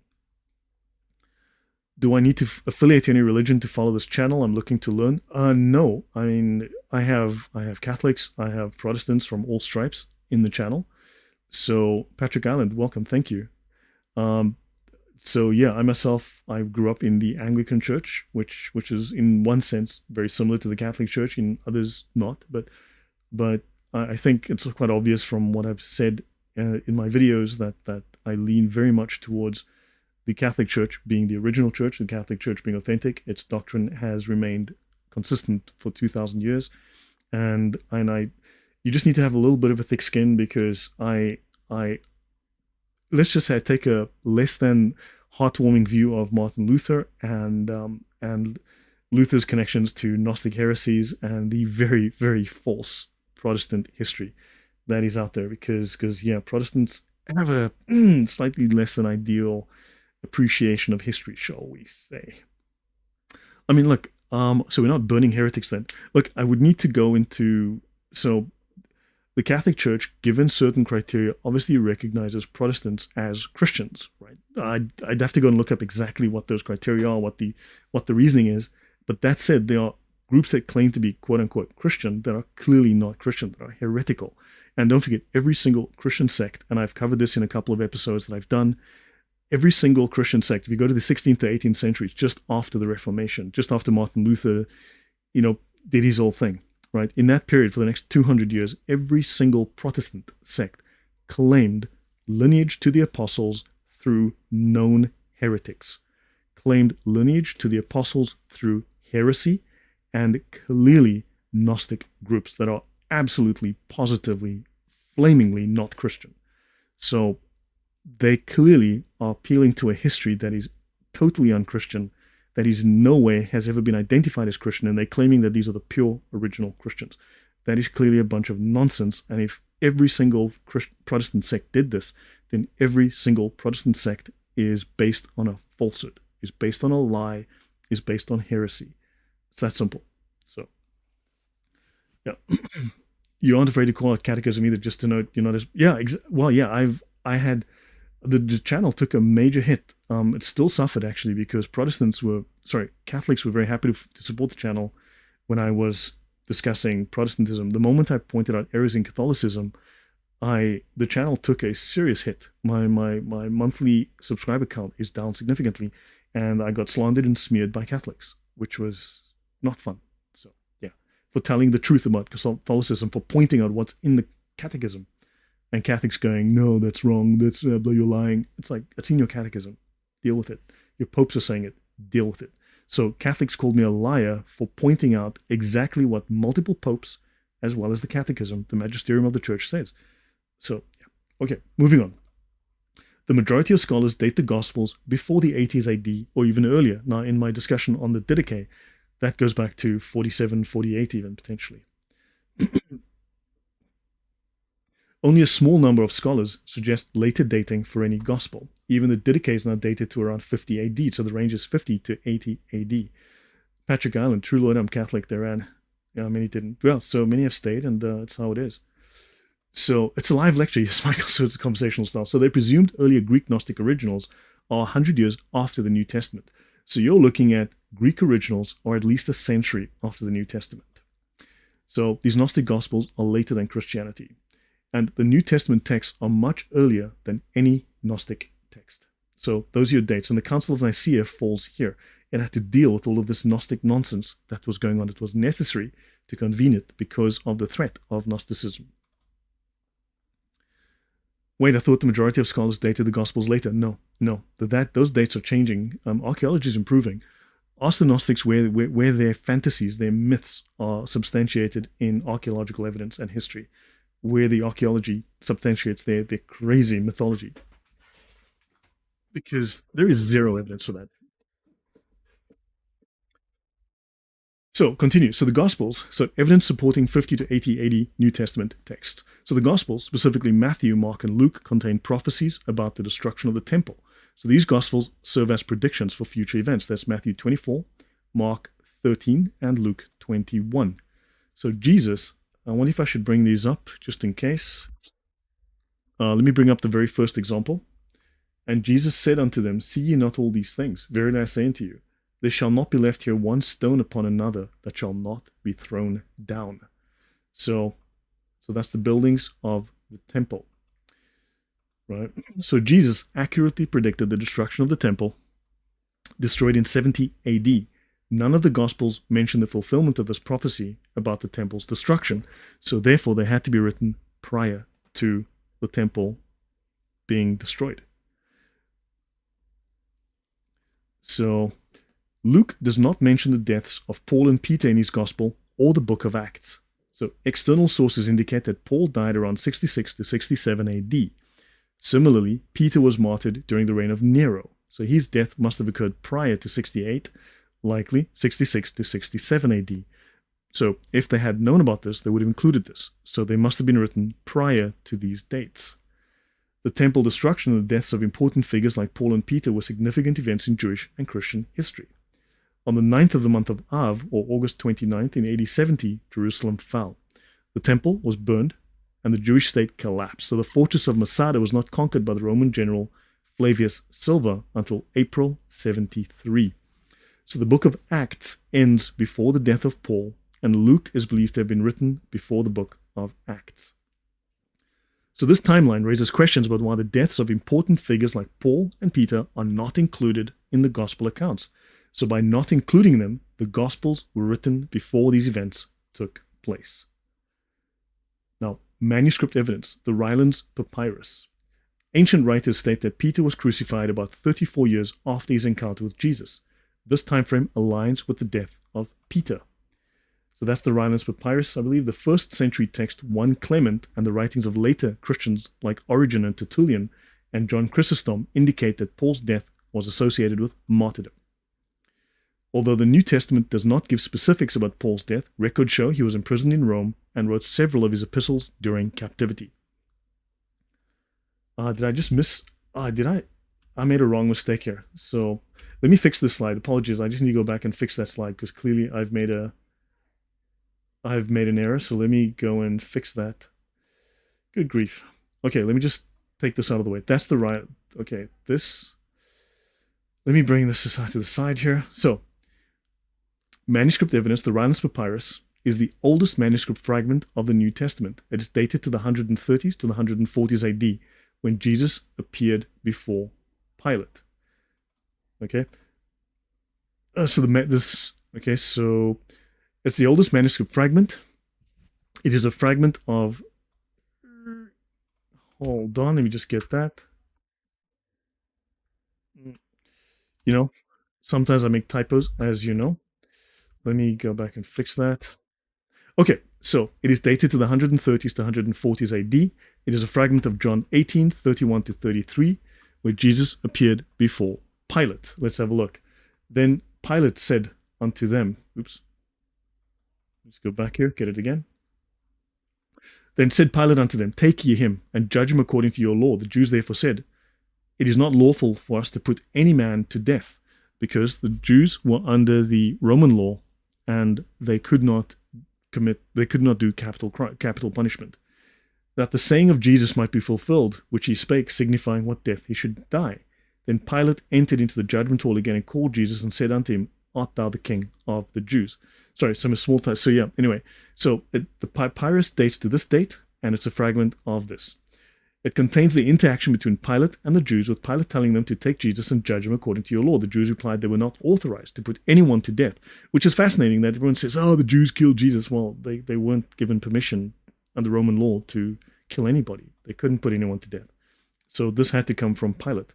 Do I need to affiliate to any religion to follow this channel? I'm looking to learn. No. I mean, I have Catholics, I have Protestants from all stripes in the channel. So Patrick Island, welcome, thank you. So yeah, I grew up in the Anglican Church, which is in one sense very similar to the Catholic Church, in others not. But I think it's quite obvious from what I've said in my videos that I lean very much towards the Catholic Church being the original church, the Catholic Church being authentic. Its doctrine has remained consistent for 2,000 years, and you just need to have a little bit of a thick skin, because I let's just say I take a less than heartwarming view of Martin Luther and Luther's connections to Gnostic heresies and the very, very false Protestant history that is out there, because yeah, Protestants have a slightly less than ideal appreciation of history, shall we say. I mean, look, so we're not burning heretics then. Look, I would need to go into, so the Catholic Church, given certain criteria, obviously recognizes Protestants as Christians, right? I'd have to go and look up exactly what those criteria are, what the reasoning is. But that said, there are groups that claim to be quote unquote Christian that are clearly not Christian, that are heretical. And don't forget, every single Christian sect, and I've covered this in a couple of episodes that I've done, every single Christian sect, if you go to the 16th to 18th centuries, just after the Reformation, just after Martin Luther, did his whole thing, right? In that period, for the next 200 years, every single Protestant sect claimed lineage to the apostles through known heretics, claimed lineage to the apostles through heresy, and clearly Gnostic groups that are absolutely, positively, flamingly not Christian. So they clearly are appealing to a history that is totally unchristian, that is in no way has ever been identified as Christian, and they're claiming that these are the pure original Christians. That is clearly a bunch of nonsense, and if every single Protestant sect did this, then every single Protestant sect is based on a falsehood, is based on a lie, is based on heresy. It's that simple. So, yeah. You aren't afraid to call out catechism either, just to note you're not as... Yeah, well, yeah, I had... The channel took a major hit. It still suffered, actually, because Catholics were very happy to support the channel when I was discussing Protestantism. The moment I pointed out errors in Catholicism, the channel took a serious hit. My monthly subscriber count is down significantly, and I got slandered and smeared by Catholics, which was not fun. So, yeah, for telling the truth about Catholicism, for pointing out what's in the catechism. And Catholics going, no, that's wrong, that's you're lying. It's like, it's in your catechism. Deal with it. Your popes are saying it. Deal with it. So Catholics called me a liar for pointing out exactly what multiple popes, as well as the catechism, the magisterium of the church, says. So, yeah. Okay, moving on. The majority of scholars date the Gospels before the 80s AD, or even earlier. Now, in my discussion on the Didache, that goes back to 47, 48 even, potentially. Only a small number of scholars suggest later dating for any gospel. Even the Didache is now dated to around 50 AD, so the range is 50 to 80 AD. Patrick Island, true Lloyd, I'm Catholic, they ran. Yeah, many didn't. Well, so many have stayed, and that's how it is. So it's a live lecture, yes, Michael, so it's a conversational style. So they presumed earlier Greek Gnostic originals are 100 years after the New Testament. So you're looking at Greek originals are at least a century after the New Testament. So these Gnostic Gospels are later than Christianity. And the New Testament texts are much earlier than any Gnostic text. So those are your dates. And the Council of Nicaea falls here. It had to deal with all of this Gnostic nonsense that was going on. It was necessary to convene it because of the threat of Gnosticism. Wait, I thought the majority of scholars dated the Gospels later. No. Those dates are changing. Archaeology is improving. Ask the Gnostics where their fantasies, their myths are substantiated in archaeological evidence and history, where the archaeology substantiates their crazy mythology. Because there is zero evidence for that. So, continue. So the Gospels, so evidence supporting 50 to 80 AD New Testament text. So the Gospels, specifically Matthew, Mark, and Luke, contain prophecies about the destruction of the temple. So these Gospels serve as predictions for future events. That's Matthew 24, Mark 13, and Luke 21. So Jesus... I wonder if I should bring these up, just in case. Let me bring up the very first example. And Jesus said unto them, see ye not all these things? Verily I say unto you, there shall not be left here one stone upon another that shall not be thrown down. So that's the buildings of the temple. right? So Jesus accurately predicted the destruction of the temple, destroyed in 70 AD. None of the Gospels mention the fulfillment of this prophecy about the temple's destruction, so therefore they had to be written prior to the temple being destroyed. So Luke does not mention the deaths of Paul and Peter in his Gospel or the book of Acts. So external sources indicate that Paul died around 66 to 67 AD. Similarly, Peter was martyred during the reign of Nero, so his death must have occurred prior to 68, likely 66 to 67 AD. So if they had known about this, they would have included this. So they must have been written prior to these dates. The temple destruction and the deaths of important figures like Paul and Peter were significant events in Jewish and Christian history. On the 9th of the month of Av, or August 29th in AD 70, Jerusalem fell. The temple was burned, and the Jewish state collapsed. So the fortress of Masada was not conquered by the Roman general Flavius Silva until April 73. So the book of Acts ends before the death of Paul, and Luke is believed to have been written before the book of Acts. So this timeline raises questions about why the deaths of important figures like Paul and Peter are not included in the gospel accounts. So by not including them, the gospels were written before these events took place. Now, manuscript evidence, the Rylands Papyrus. Ancient writers state that Peter was crucified about 34 years after his encounter with Jesus. This time frame aligns with the death of Peter. So that's the Rylands Papyrus. I believe the 1st century text 1 Clement and the writings of later Christians like Origen and Tertullian and John Chrysostom indicate that Paul's death was associated with martyrdom. Although the New Testament does not give specifics about Paul's death, records show he was imprisoned in Rome and wrote several of his epistles during captivity. Did I just miss? I made a wrong mistake here. So let me fix this slide. Apologies. I just need to go back and fix that slide because clearly I've made an error. So let me go and fix that. Good grief. Okay, let me just take this out of the way. That's the right. Okay, this. Let me bring this aside to the side here. So, manuscript evidence, the Rylands Papyrus, is the oldest manuscript fragment of the New Testament. It is dated to the 130s to the 140s AD, when Jesus appeared before Pilate. Okay. So it's the oldest manuscript fragment. It is a fragment of. Hold on, let me just get that. You know, sometimes I make typos, as you know. Let me go back and fix that. Okay, so it is dated to the 130s to 140s AD. It is a fragment of John 18, 31 to 33, where Jesus appeared before Pilate. Let's have a look. Then Pilate said unto them, oops, let's go back here, get it again. Then said Pilate unto them, take ye him, and judge him according to your law. The Jews therefore said, it is not lawful for us to put any man to death, because the Jews were under the Roman law, and they could not do capital punishment. That the saying of Jesus might be fulfilled, which he spake, signifying what death he should die. Then Pilate entered into the judgment hall again and called Jesus and said unto him, art thou the king of the Jews? Sorry, some small time. So yeah, anyway. So the papyrus dates to this date, and it's a fragment of this. It contains the interaction between Pilate and the Jews, with Pilate telling them to take Jesus and judge him according to your law. The Jews replied they were not authorized to put anyone to death, which is fascinating that everyone says, oh, the Jews killed Jesus. Well, they weren't given permission under Roman law to kill anybody. They couldn't put anyone to death. So this had to come from Pilate.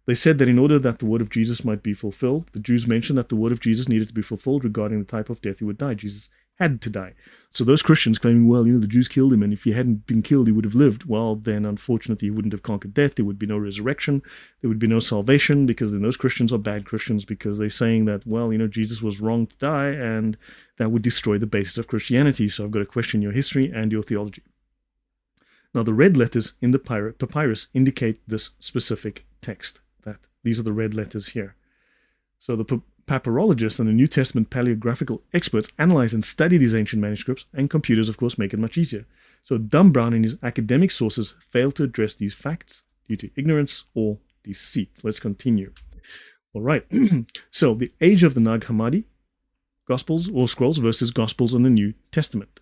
They said that in order that the word of Jesus might be fulfilled, the Jews mentioned that the word of Jesus needed to be fulfilled regarding the type of death he would die. Jesus had to die. So those Christians claiming, well, the Jews killed him, and if he hadn't been killed, he would have lived. Well, then, unfortunately, he wouldn't have conquered death. There would be no resurrection. There would be no salvation, because then those Christians are bad Christians, because they're saying that, well, Jesus was wrong to die, and that would destroy the basis of Christianity. So I've got to question your history and your theology. Now, the red letters in the papyrus indicate this specific text. That these are the red letters here. So the papyrologists and the New Testament paleographical experts analyze and study these ancient manuscripts, and computers, of course, make it much easier. So Dumb Brown in his academic sources failed to address these facts due to ignorance or deceit. Let's continue. All right. So the age of the Nag Hammadi, Gospels or Scrolls versus Gospels in the New Testament.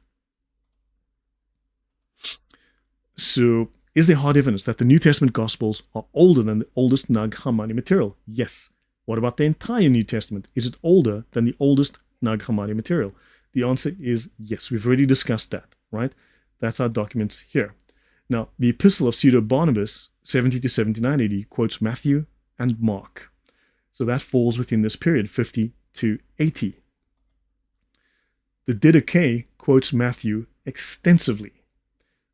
So Is there hard evidence that the New Testament Gospels are older than the oldest Nag Hammadi material? Yes. What about the entire New Testament? Is it older than the oldest Nag Hammadi material? The answer is yes. We've already discussed that, right? That's our documents here. Now, the Epistle of Pseudo-Barnabas, 70 to 79 AD, quotes Matthew and Mark. So that falls within this period, 50 to 80. The Didache quotes Matthew extensively.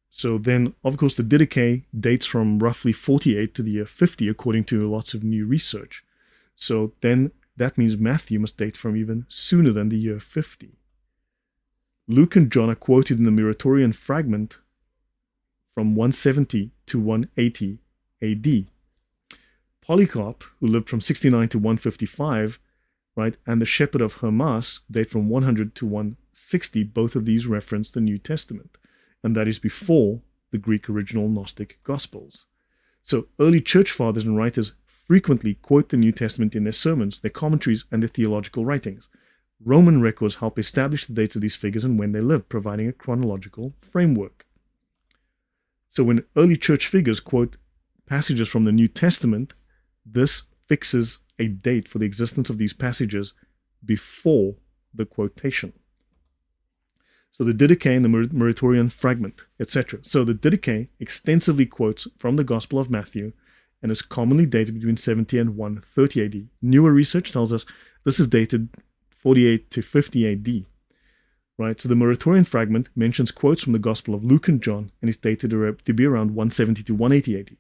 So then, of course, the Didache dates from roughly 48 to the year 50, according to lots of new research. So then that means Matthew must date from even sooner than the year 50. Luke and John are quoted in the Muratorian fragment from 170 to 180 AD. Polycarp, who lived from 69 to 155, right, and the Shepherd of Hermas date from 100 to 160. Both of these reference the New Testament, and that is before the Greek original Gnostic Gospels. So early church fathers and writers frequently quote the New Testament in their sermons, their commentaries, and their theological writings. Roman records help establish the dates of these figures and when they lived, providing a chronological framework. So when early church figures quote passages from the New Testament, this fixes a date for the existence of these passages before the quotation. So the Didache and the Muratorian fragment, etc. So the Didache extensively quotes from the Gospel of Matthew and is commonly dated between 70 and 130 AD. Newer research tells us this is dated 48 to 50 AD. Right? So the Muratorian fragment mentions quotes from the Gospel of Luke and John and is dated to be around 170 to 180 AD.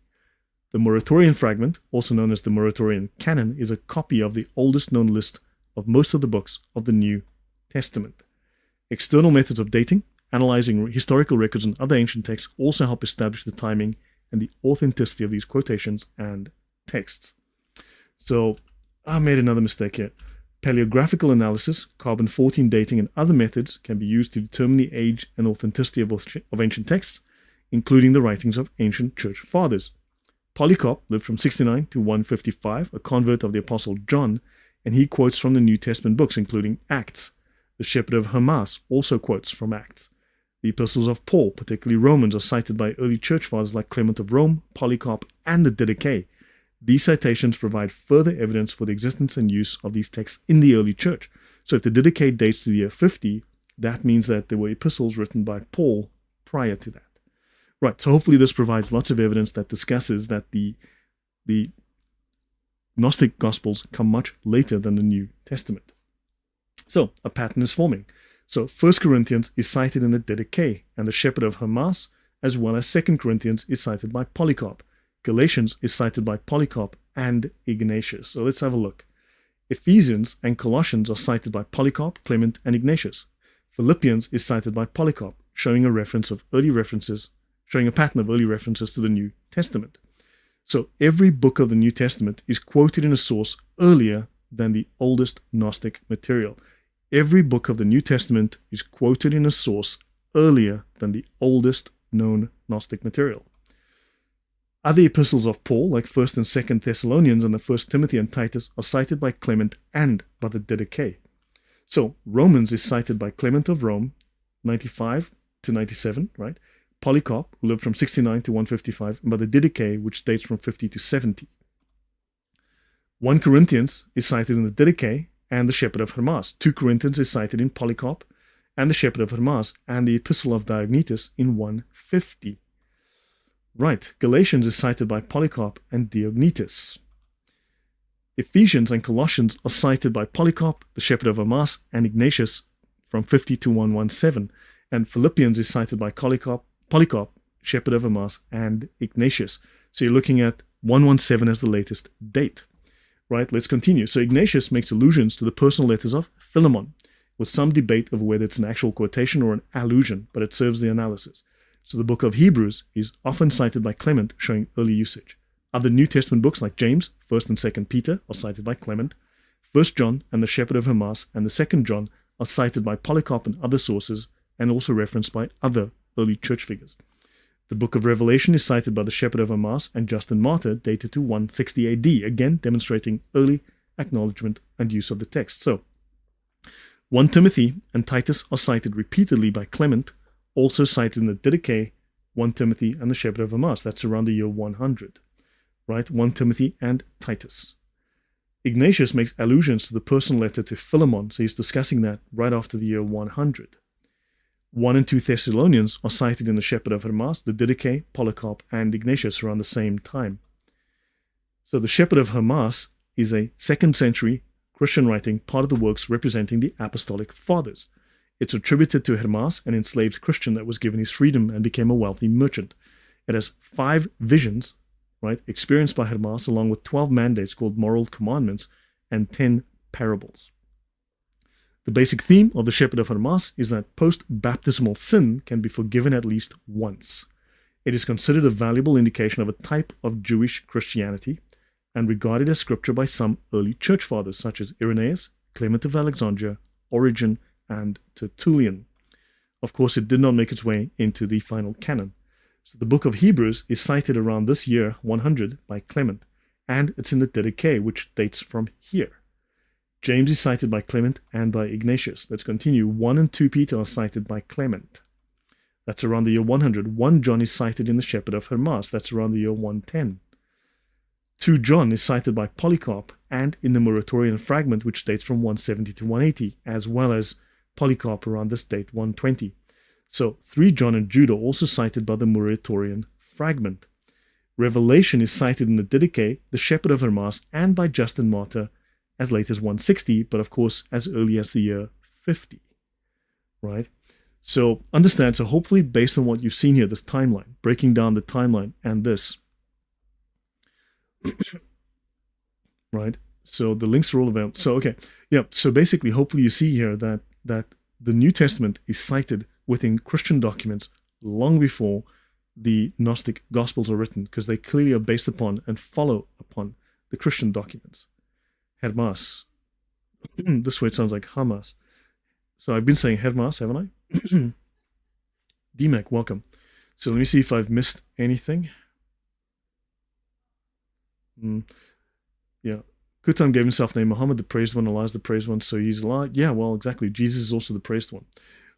The Muratorian fragment, also known as the Muratorian Canon, is a copy of the oldest known list of most of the books of the New Testament. External methods of dating, analyzing historical records and other ancient texts also help establish the timing and the authenticity of these quotations and texts. So I made another mistake here. Paleographical analysis, carbon-14 dating, and other methods can be used to determine the age and authenticity of ancient texts, including the writings of ancient church fathers. Polycarp lived from 69 to 155, a convert of the Apostle John, and he quotes from the New Testament books, including Acts. The Shepherd of Hermas also quotes from Acts. The epistles of Paul, particularly Romans, are cited by early church fathers like Clement of Rome, Polycarp, and the Didache. These citations provide further evidence for the existence and use of these texts in the early church. So if the Didache dates to the year 50, that means that there were epistles written by Paul prior to that. Right, so hopefully this provides lots of evidence that discusses that the Gnostic Gospels come much later than the New Testament. So a pattern is forming. So 1 Corinthians is cited in the Didache and the Shepherd of Hermas, as well as 2 Corinthians is cited by Polycarp. Galatians is cited by Polycarp and Ignatius. So let's have a look. Ephesians and Colossians are cited by Polycarp, Clement, and Ignatius. Philippians is cited by Polycarp, showing a pattern of early references to the New Testament. So every book of the New Testament is quoted in a source earlier than the oldest Gnostic material. Every book of the New Testament is quoted in a source earlier than the oldest known Gnostic material. Other epistles of Paul, like 1st and 2nd Thessalonians and the 1st Timothy and Titus, are cited by Clement and by the Didache. So Romans is cited by Clement of Rome, 95 to 97, right? Polycarp, who lived from 69 to 155, and by the Didache, which dates from 50 to 70. 1 Corinthians is cited in the Didache and the Shepherd of Hermas. 2 Corinthians is cited in Polycarp and the Shepherd of Hermas, and the Epistle of Diognetus in 150. Right, Galatians is cited by Polycarp and Diognetus. Ephesians and Colossians are cited by Polycarp, the Shepherd of Hermas, and Ignatius from 50 to 117. And Philippians is cited by Polycarp, Shepherd of Hermas, and Ignatius. So you're looking at 117 as the latest date. Right, let's continue. So Ignatius makes allusions to the personal letters of Philemon, with some debate over whether it's an actual quotation or an allusion, but it serves the analysis. So the book of Hebrews is often cited by Clement, showing early usage. Other New Testament books like James, 1st and 2nd Peter are cited by Clement. 1st John and the Shepherd of Hermas and the 2nd John are cited by Polycarp and other sources, and also referenced by other early church figures. The book of Revelation is cited by the Shepherd of Hermas and Justin Martyr, dated to 160 AD, again demonstrating early acknowledgement and use of the text. So 1 Timothy and Titus are cited repeatedly by Clement, also cited in the Didache 1 Timothy, and the Shepherd of Hermas. That's around the year 100, right? 1 Timothy and Titus. Ignatius makes allusions to the personal letter to Philemon, so he's discussing that right after the year 100. 1 and 2 Thessalonians are cited in the Shepherd of Hermas, the Didache, Polycarp, and Ignatius around the same time. So the Shepherd of Hermas is a 2nd century Christian writing, part of the works representing the Apostolic Fathers. It's attributed to Hermas, an enslaved Christian that was given his freedom and became a wealthy merchant. It has 5 visions, right, experienced by Hermas, along with 12 mandates called moral commandments and 10 parables. The basic theme of the Shepherd of Hermas is that post-baptismal sin can be forgiven at least once. It is considered a valuable indication of a type of Jewish Christianity and regarded as scripture by some early church fathers such as Irenaeus, Clement of Alexandria, Origen, and Tertullian. Of course, it did not make its way into the final canon. So the book of Hebrews is cited around this year 100 by Clement, and it's in the Didache, which dates from here. James is cited by Clement and by Ignatius. Let's continue. 1 and 2 Peter are cited by Clement. That's around the year 100. 1 John is cited in the Shepherd of Hermas. That's around the year 110. 2 John is cited by Polycarp and in the Muratorian fragment, which dates from 170 to 180, as well as Polycarp around this date, 120. So 3 John and Jude are also cited by the Muratorian fragment. Revelation is cited in the Didache, the Shepherd of Hermas, and by Justin Martyr as late as 160, but of course as early as the year 50. Right? So understand, so hopefully based on what you've seen here, this timeline, breaking down the timeline and this, right? So the links are all available. So, okay. Yeah. So basically, hopefully you see here that the New Testament is cited within Christian documents long before the Gnostic Gospels are written, because they clearly are based upon and follow upon the Christian documents. Hermas. This way it sounds like Hamas. So I've been saying Hermas, haven't I? DMAC, welcome. So let me see if I've missed anything. Yeah. Kutam gave himself name Muhammad, the praised one, Allah is the praised one, so he's Allah. Yeah, well, exactly. Jesus is also the praised one.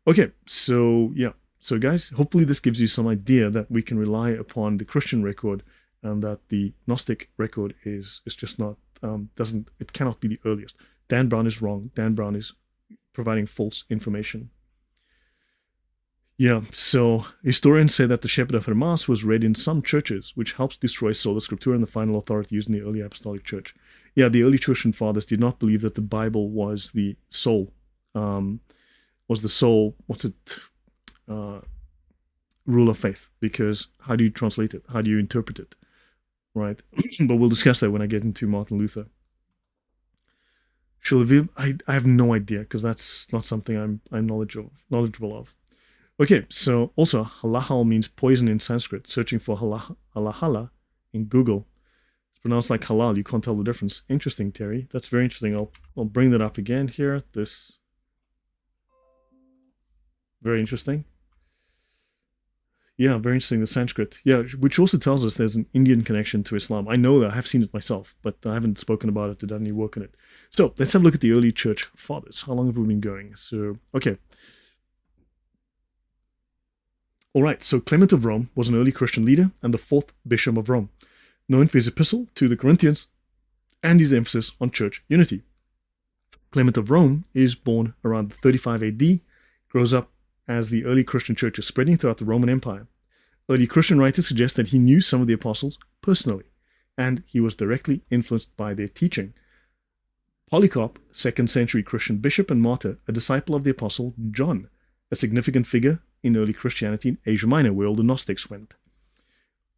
Okay, so yeah. So guys, hopefully this gives you some idea that we can rely upon the Christian record and that the Gnostic record is just not, it cannot be the earliest. Dan Brown is wrong. Dan Brown is providing false information. Yeah, so historians say that the Shepherd of Hermas was read in some churches, which helps destroy sola scriptura and the final authority used in the early apostolic church. Yeah, the early Christian fathers did not believe that the Bible was the sole, rule of faith, because how do you translate it? How do you interpret it? Right? But we'll discuss that when I get into Martin Luther. I have no idea, because that's not something I'm knowledgeable of. Okay, so also halahal means poison in Sanskrit. Searching for halahala in Google, it's pronounced like halal. You can't tell the difference. Interesting, Terry. That's very interesting. I'll bring that up again here. This very interesting. Yeah, very interesting. The Sanskrit. Yeah, which also tells us there's an Indian connection to Islam. I know that. I have seen it myself, but I haven't spoken about it or done any work on it. So let's have a look at the early church fathers. How long have we been going? So, okay. All right, so Clement of Rome was an early Christian leader and the 4th Bishop of Rome, known for his epistle to the Corinthians and his emphasis on church unity. Clement of Rome is born around 35 AD, grows up as the early Christian church is spreading throughout the Roman Empire. Early Christian writers suggest that he knew some of the apostles personally, and he was directly influenced by their teaching. Polycarp, 2nd century Christian bishop and martyr, a disciple of the apostle John, a significant figure in early Christianity in Asia Minor, where all the Gnostics went.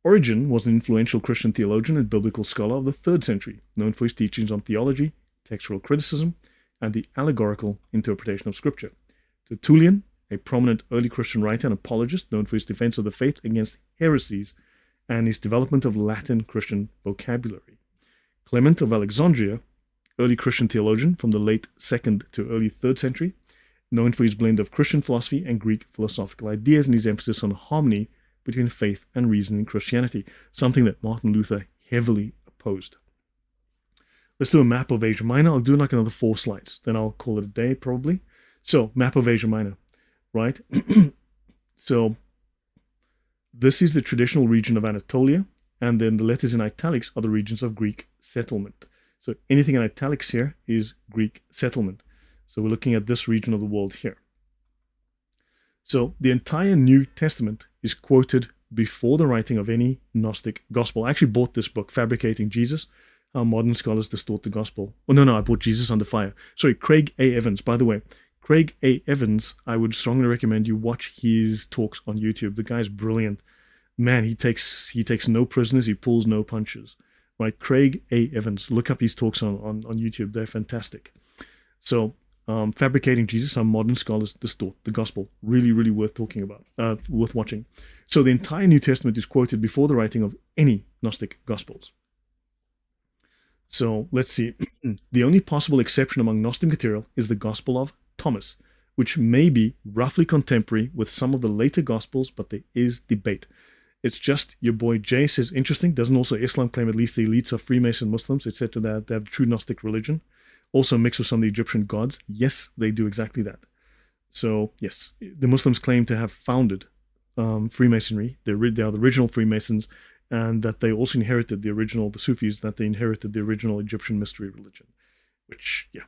Origen was an influential Christian theologian and biblical scholar of the 3rd century, known for his teachings on theology, textual criticism, and the allegorical interpretation of Scripture. Tertullian, a prominent early Christian writer and apologist, known for his defense of the faith against heresies and his development of Latin Christian vocabulary. Clement of Alexandria, early Christian theologian from the late 2nd to early 3rd century, known for his blend of Christian philosophy and Greek philosophical ideas and his emphasis on harmony between faith and reason in Christianity, something that Martin Luther heavily opposed. Let's do a map of Asia Minor. I'll do like another 4 slides, then I'll call it a day probably. So, map of Asia Minor, right? So, This is the traditional region of Anatolia, and then the letters in italics are the regions of Greek settlement. So anything in italics here is Greek settlement. So we're looking at this region of the world here. So the entire New Testament is quoted before the writing of any Gnostic gospel. I actually bought this book, Fabricating Jesus, How Modern Scholars Distort the Gospel. Oh, no, I bought Jesus Under Fire. Sorry, Craig A. Evans. By the way, Craig A. Evans, I would strongly recommend you watch his talks on YouTube. The guy's brilliant. Man, he takes no prisoners, he pulls no punches. Right, Craig A. Evans. Look up his talks on YouTube. They're fantastic. So, Fabricating Jesus, How Modern Scholars Distort the Gospel. Really, really worth talking about, worth watching. So the entire New Testament is quoted before the writing of any Gnostic Gospels. So let's see. The only possible exception among Gnostic material is the Gospel of Thomas, which may be roughly contemporary with some of the later Gospels, but there is debate. It's just your boy Jay says, interesting. Doesn't also Islam claim at least the elites of Freemason Muslims, etc., that they have true Gnostic religion? Also mixed with some of the Egyptian gods? Yes, they do exactly that. So, yes, the Muslims claim to have founded Freemasonry. They are the original Freemasons, and that they also inherited the Sufis, that they inherited the original Egyptian mystery religion. Which, yeah.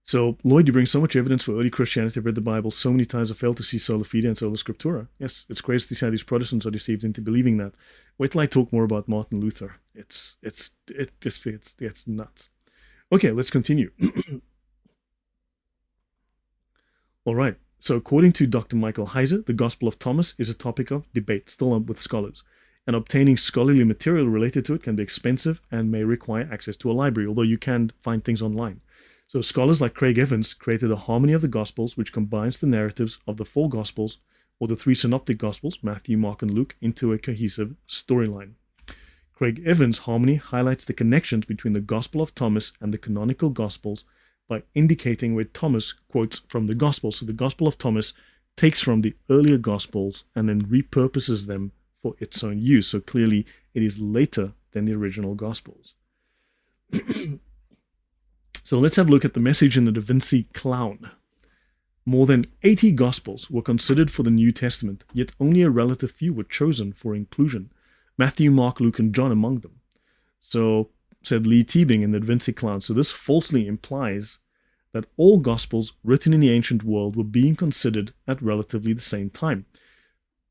So, Lloyd, you bring so much evidence for early Christianity. I've read the Bible so many times, I failed to see sola fide and sola scriptura. Yes, it's crazy to see how these Protestants are deceived into believing that. Wait till I talk more about Martin Luther. It's nuts. Okay, let's continue. All right. So according to Dr. Michael Heiser, the Gospel of Thomas is a topic of debate, still up with scholars. And obtaining scholarly material related to it can be expensive and may require access to a library, although you can find things online. So scholars like Craig Evans created a harmony of the Gospels, which combines the narratives of the four Gospels, or the three synoptic Gospels, Matthew, Mark, and Luke, into a cohesive storyline. Craig Evans' harmony highlights the connections between the Gospel of Thomas and the canonical Gospels by indicating where Thomas quotes from the Gospels. So the Gospel of Thomas takes from the earlier Gospels and then repurposes them for its own use. So clearly it is later than the original Gospels. So let's have a look at the message in the Da Vinci Clown. More than 80 Gospels were considered for the New Testament, yet only a relative few were chosen for inclusion. Matthew, Mark, Luke, and John among them. So, said Lee Teabing in the Da Vinci Clown, so this falsely implies that all Gospels written in the ancient world were being considered at relatively the same time.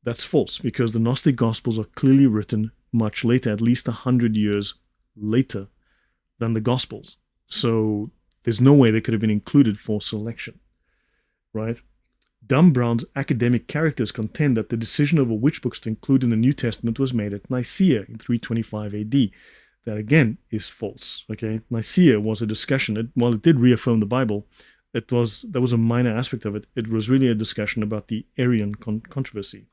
That's false, because the Gnostic Gospels are clearly written much later, at least 100 years later than the Gospels. So, there's no way they could have been included for selection, right? Dumb Brown's academic characters contend that the decision over which books to include in the New Testament was made at Nicaea in 325 AD. That again is false. Okay, Nicaea was a discussion. While it did reaffirm the Bible, that was a minor aspect of it. It was really a discussion about the Arian controversy.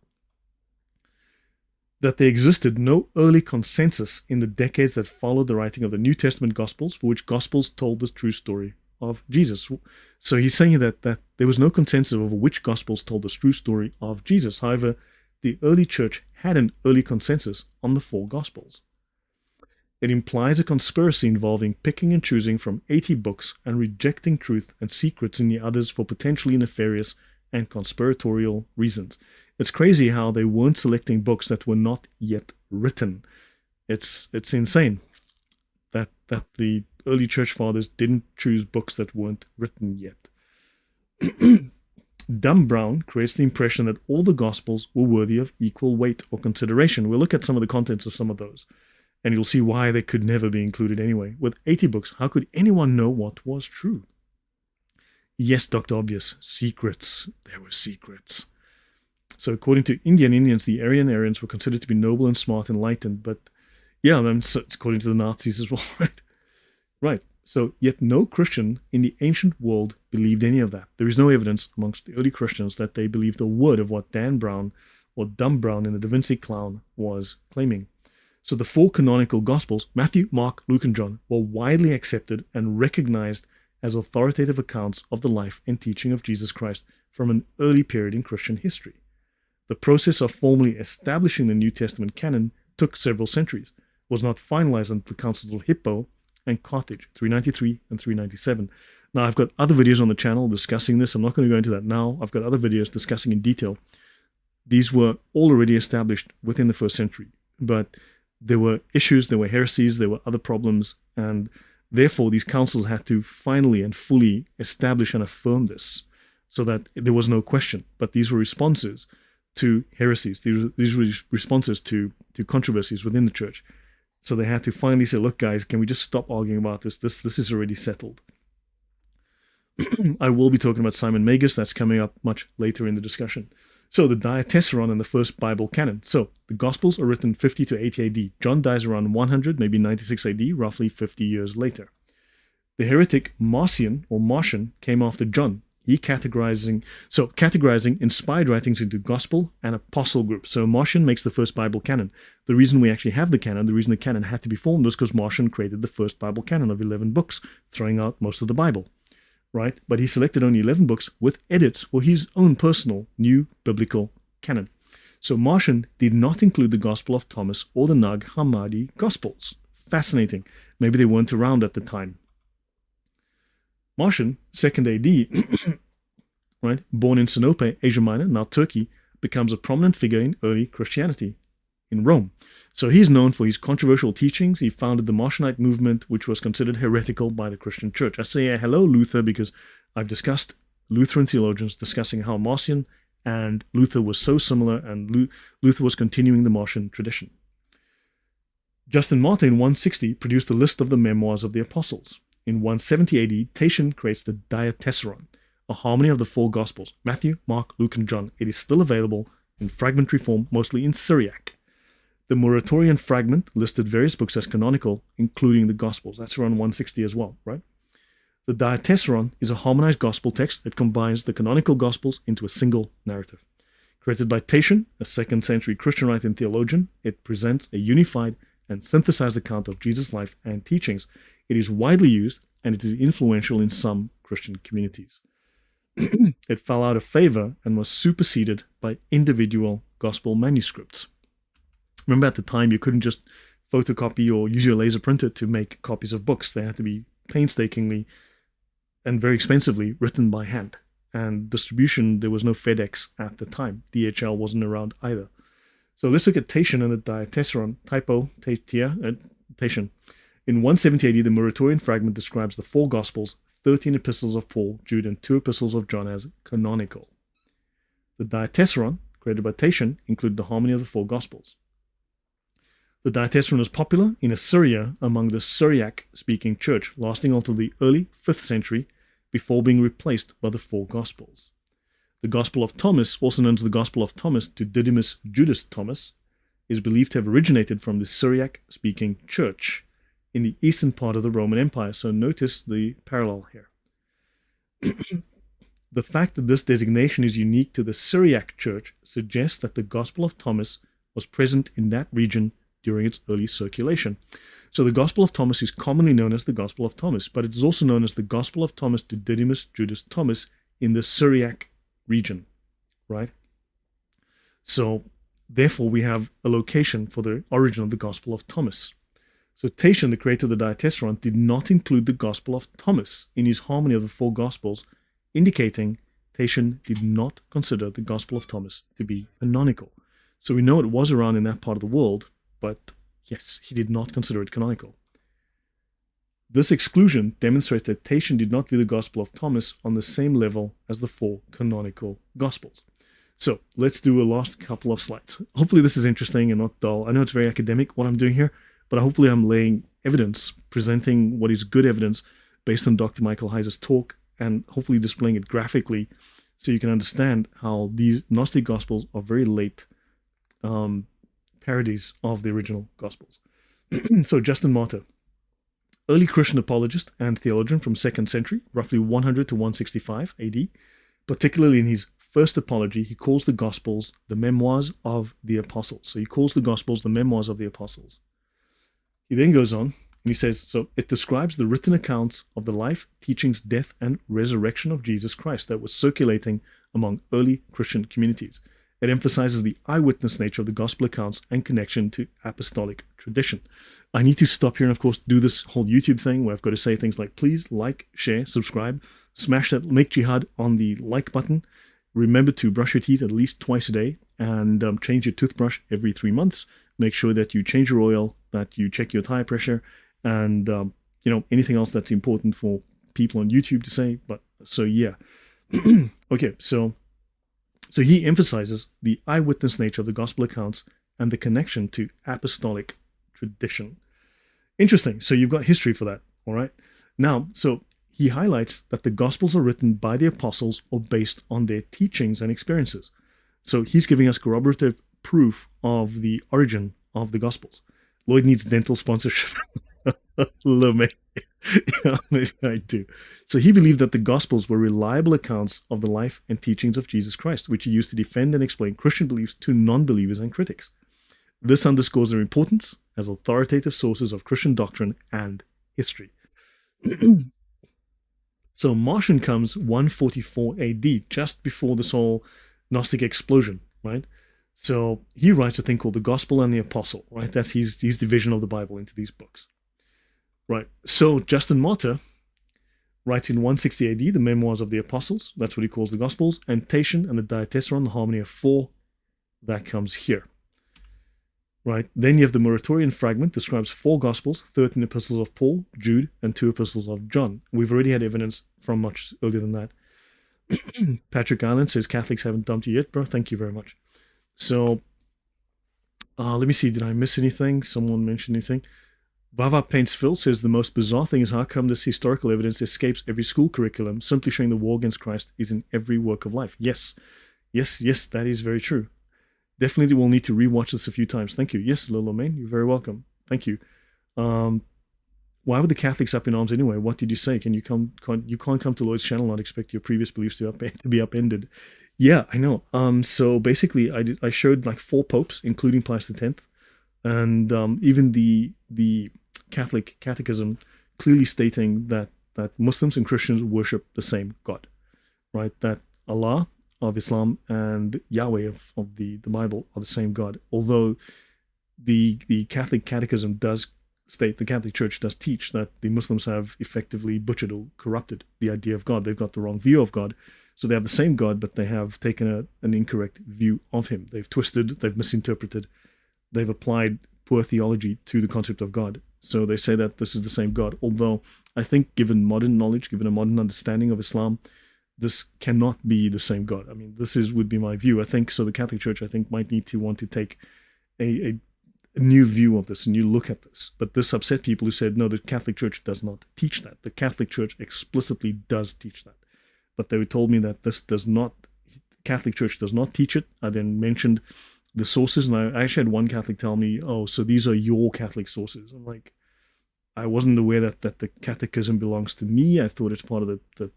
That there existed no early consensus in the decades that followed the writing of the New Testament Gospels, for which Gospels told the true story of Jesus. So he's saying that there was no consensus over which Gospels told the true story of Jesus. However, the early church had an early consensus on the four Gospels. It implies a conspiracy involving picking and choosing from 80 books and rejecting truth and secrets in the others for potentially nefarious and conspiratorial reasons. It's crazy how they weren't selecting books that were not yet written. It's insane that the early church fathers didn't choose books that weren't written yet. Dumb Brown creates the impression that all the Gospels were worthy of equal weight or consideration. We'll look at some of the contents of some of those, and you'll see why they could never be included anyway. With 80 books, how could anyone know what was true? Yes, Dr. Obvious, secrets. There were secrets. So according to Indians, the Aryans were considered to be noble and smart and enlightened, but yeah, according to the Nazis as well, right? Right. So, yet no Christian in the ancient world believed any of that. There is no evidence amongst the early Christians that they believed a word of what Dan Brown or Dumb Brown in the Da Vinci Clown was claiming. So the four canonical Gospels, Matthew, Mark, Luke, and John, were widely accepted and recognized as authoritative accounts of the life and teaching of Jesus Christ from an early period in Christian history. The process of formally establishing the New Testament canon took several centuries, was not finalized until the Councils of Hippo and Carthage, 393 and 397. Now, I've got other videos on the channel discussing this. I'm not going to go into that now. I've got other videos discussing in detail these were already established within the first century, but there were issues, there were heresies, there were other problems, and therefore these councils had to finally and fully establish and affirm this so that there was no question. But these were responses to heresies, these were responses to controversies within the church. So they had to finally say, look guys, can we just stop arguing about this? This is already settled. I will be talking about Simon Magus. That's coming up much later in the discussion. So the Diatessaron and the first Bible canon. So the Gospels are written 50 to 80 AD. John dies around 100, maybe 96 AD, roughly 50 years later. The heretic Marcion or Marcion came after John. He categorizing inspired writings into gospel and apostle groups. So Marcion makes the first Bible canon. The reason we actually have the canon, the reason the canon had to be formed was because Marcion created the first Bible canon of 11 books, throwing out most of the Bible. Right? But he selected only 11 books with edits for his own personal new biblical canon. So Marcion did not include the Gospel of Thomas or the Nag Hammadi Gospels. Fascinating. Maybe they weren't around at the time. Marcion, 2nd AD, right, born in Sinope, Asia Minor, now Turkey, becomes a prominent figure in early Christianity in Rome. So he's known for his controversial teachings. He founded the Marcionite movement, which was considered heretical by the Christian church. I say hello, Luther, because I've discussed Lutheran theologians discussing how Marcion and Luther were so similar, and Luther was continuing the Marcion tradition. Justin Martyr in 160 produced a list of the memoirs of the apostles. In 170 AD, Tatian creates the Diatessaron, a harmony of the four Gospels, Matthew, Mark, Luke, and John. It is still available in fragmentary form, mostly in Syriac. The Muratorian fragment listed various books as canonical, including the Gospels. That's around 160 as well, right? The Diatessaron is a harmonized gospel text that combines the canonical Gospels into a single narrative. Created by Tatian, a 2nd century Christian writer and theologian, it presents a unified and synthesized account of Jesus' life and teachings. It is widely used, and it is influential in some Christian communities. It fell out of favor and was superseded by individual gospel manuscripts. Remember, at the time, you couldn't just photocopy or use your laser printer to make copies of books. They had to be painstakingly and very expensively written by hand. And distribution, there was no FedEx at the time. DHL wasn't around either. So let's look at Tatian and the Diatessaron. Tatian. In 170 AD, the Muratorian fragment describes the four Gospels, 13 epistles of Paul, Jude, and 2 epistles of John as canonical. The Diatessaron, created by Tatian, included the harmony of the four Gospels. The Diatessaron was popular in Assyria among the Syriac-speaking church, lasting until the early 5th century before being replaced by the four Gospels. The Gospel of Thomas, also known as the Gospel of Thomas to Didymus Judas Thomas, is believed to have originated from the Syriac-speaking church in the eastern part of the Roman Empire. So notice the parallel here. The fact that this designation is unique to the Syriac church suggests that the Gospel of Thomas was present in that region during its early circulation. So the Gospel of Thomas is commonly known as the Gospel of Thomas, but it is also known as the Gospel of Thomas to Didymus Judas Thomas in the Syriac region, right? So therefore we have a location for the origin of the Gospel of Thomas. So Tatian, the creator of the Diatessaron, did not include the Gospel of Thomas in his harmony of the four Gospels, indicating Tatian did not consider the Gospel of Thomas to be canonical. So we know it was around in that part of the world, but yes, he did not consider it canonical. This exclusion demonstrates that Tatian did not view the Gospel of Thomas on the same level as the four canonical Gospels. So let's do a last couple of slides. Hopefully this is interesting and not dull. I know it's very academic what I'm doing here, but hopefully I'm laying evidence, presenting what is good evidence based on Dr. Michael Heiser's talk, and hopefully displaying it graphically so you can understand how these Gnostic Gospels are very late parodies of the original Gospels. So Justin Martyr, early Christian apologist and theologian from 2nd century, roughly 100 to 165 AD. Particularly in his first apology, he calls the Gospels the memoirs of the apostles. So he calls the Gospels the memoirs of the apostles. He then goes on and he says, so it describes the written accounts of the life, teachings, death, and resurrection of Jesus Christ that was circulating among early Christian communities. It emphasizes the eyewitness nature of the gospel accounts and connection to apostolic tradition. I need to stop here and, of course, do this whole YouTube thing where I've got to say things like, please like, share, subscribe, smash that, make jihad on the like button. Remember to brush your teeth at least twice a day, and change your toothbrush every 3 months. Make sure that you change your oil, that you check your tire pressure, and anything else that's important for people on YouTube to say. But so yeah. Okay, so he emphasizes the eyewitness nature of the gospel accounts and the connection to apostolic tradition. Interesting. So you've got history for that. All right. Now, so he highlights that the gospels are written by the apostles or based on their teachings and experiences. So he's giving us corroborative proof of the origin of the gospels. Lloyd needs dental sponsorship. Love me. Yeah, maybe I do. So he believed that the Gospels were reliable accounts of the life and teachings of Jesus Christ, which he used to defend and explain Christian beliefs to non-believers and critics. This underscores their importance as authoritative sources of Christian doctrine and history. So Marcion comes 144 AD, just before this whole Gnostic explosion, right? So he writes a thing called the Gospel and the Apostle, right? That's his division of the Bible into these books. Right, so Justin Martyr writes in 160 AD the Memoirs of the Apostles, that's what he calls the Gospels, and Tatian and the Diatessaron, the Harmony of Four, that comes here. Right, then you have the Muratorian fragment, describes 4 Gospels, 13 epistles of Paul, Jude, and 2 epistles of John. We've already had evidence from much earlier than that. Patrick Island says Catholics haven't dumped you yet, bro. Thank you very much. So, let me see, did I miss anything? Someone mentioned anything? Vava Paints Phil says the most bizarre thing is how come this historical evidence escapes every school curriculum, simply showing the war against Christ is in every work of life. Yes, that is very true. Definitely will need to rewatch this a few times. Thank you. Yes, Lolo Main, you're very welcome. Thank you. Why were the Catholics up in arms anyway? What did you say? You can't come to Lloyd's channel and not expect your previous beliefs to be upended. Yeah, I know. So basically, I showed like 4 popes, including Pius X, and even the Catholic Catechism clearly stating that Muslims and Christians worship the same God, right? That Allah of Islam and Yahweh of the Bible are the same God. Although the Catholic Catechism does state, the Catholic Church does teach that the Muslims have effectively butchered or corrupted the idea of God. They've got the wrong view of God. So they have the same God, but they have taken an incorrect view of him. They've twisted, they've misinterpreted, they've applied poor theology to the concept of God. So they say that this is the same God. Although I think given modern knowledge, given a modern understanding of Islam, this cannot be the same God. I mean, would be my view. I think so. The Catholic Church, I think, might need to want to take a new view of this, a new look at this. But this upset people who said, no, the Catholic Church does not teach that. The Catholic Church explicitly does teach that. But they told me that this does not, Catholic Church does not teach it. I then mentioned the sources, and I actually had one Catholic tell me, oh, so these are your Catholic sources. I'm like, I wasn't aware that the catechism belongs to me. I thought it's part of the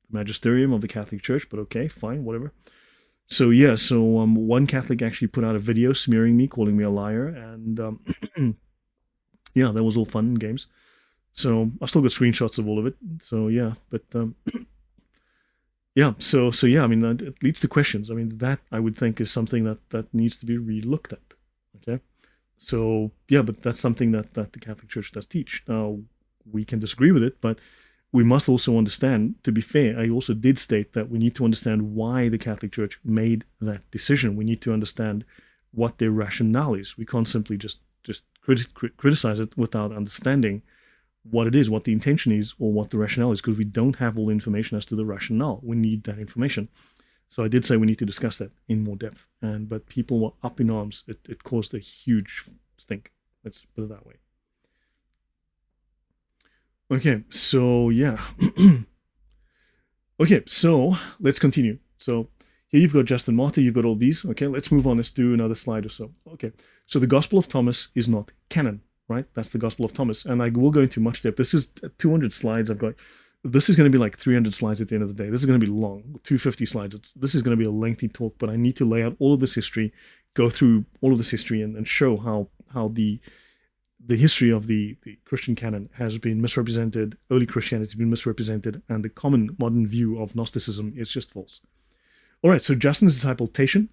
magisterium of the Catholic Church, but okay, fine, whatever. So yeah, one Catholic actually put out a video smearing me, calling me a liar, and yeah, that was all fun and games. So I've still got screenshots of all of it. So yeah, but yeah, so yeah, I mean, it leads to questions. I mean, that I would think is something that needs to be re-looked at. Okay, so yeah, but that's something that the Catholic Church does teach. Now, we can disagree with it, but we must also understand, to be fair, I also did state that we need to understand why the Catholic Church made that decision. We need to understand what their rationale is. We can't simply just criticize it without understanding what it is, what the intention is, or what the rationale is, because we don't have all the information as to the rationale. We need that information. So I did say we need to discuss that in more depth. But people were up in arms. It caused a huge stink. Let's put it that way. Okay, so yeah. Okay, so let's continue. So here you've got Justin Martyr, you've got all these. Okay, let's move on. Let's do another slide or so. Okay, so the Gospel of Thomas is not canon, right? That's the Gospel of Thomas. And I will go into much depth. This is 200 slides I've got. This is going to be like 300 slides at the end of the day. This is going to be long, 250 slides. This is going to be a lengthy talk, but I need to lay out all of this history, go through all of this history and show how the history of the Christian canon has been misrepresented, early Christianity has been misrepresented, and the common modern view of Gnosticism is just false. All right, so Justin's disciple Tatian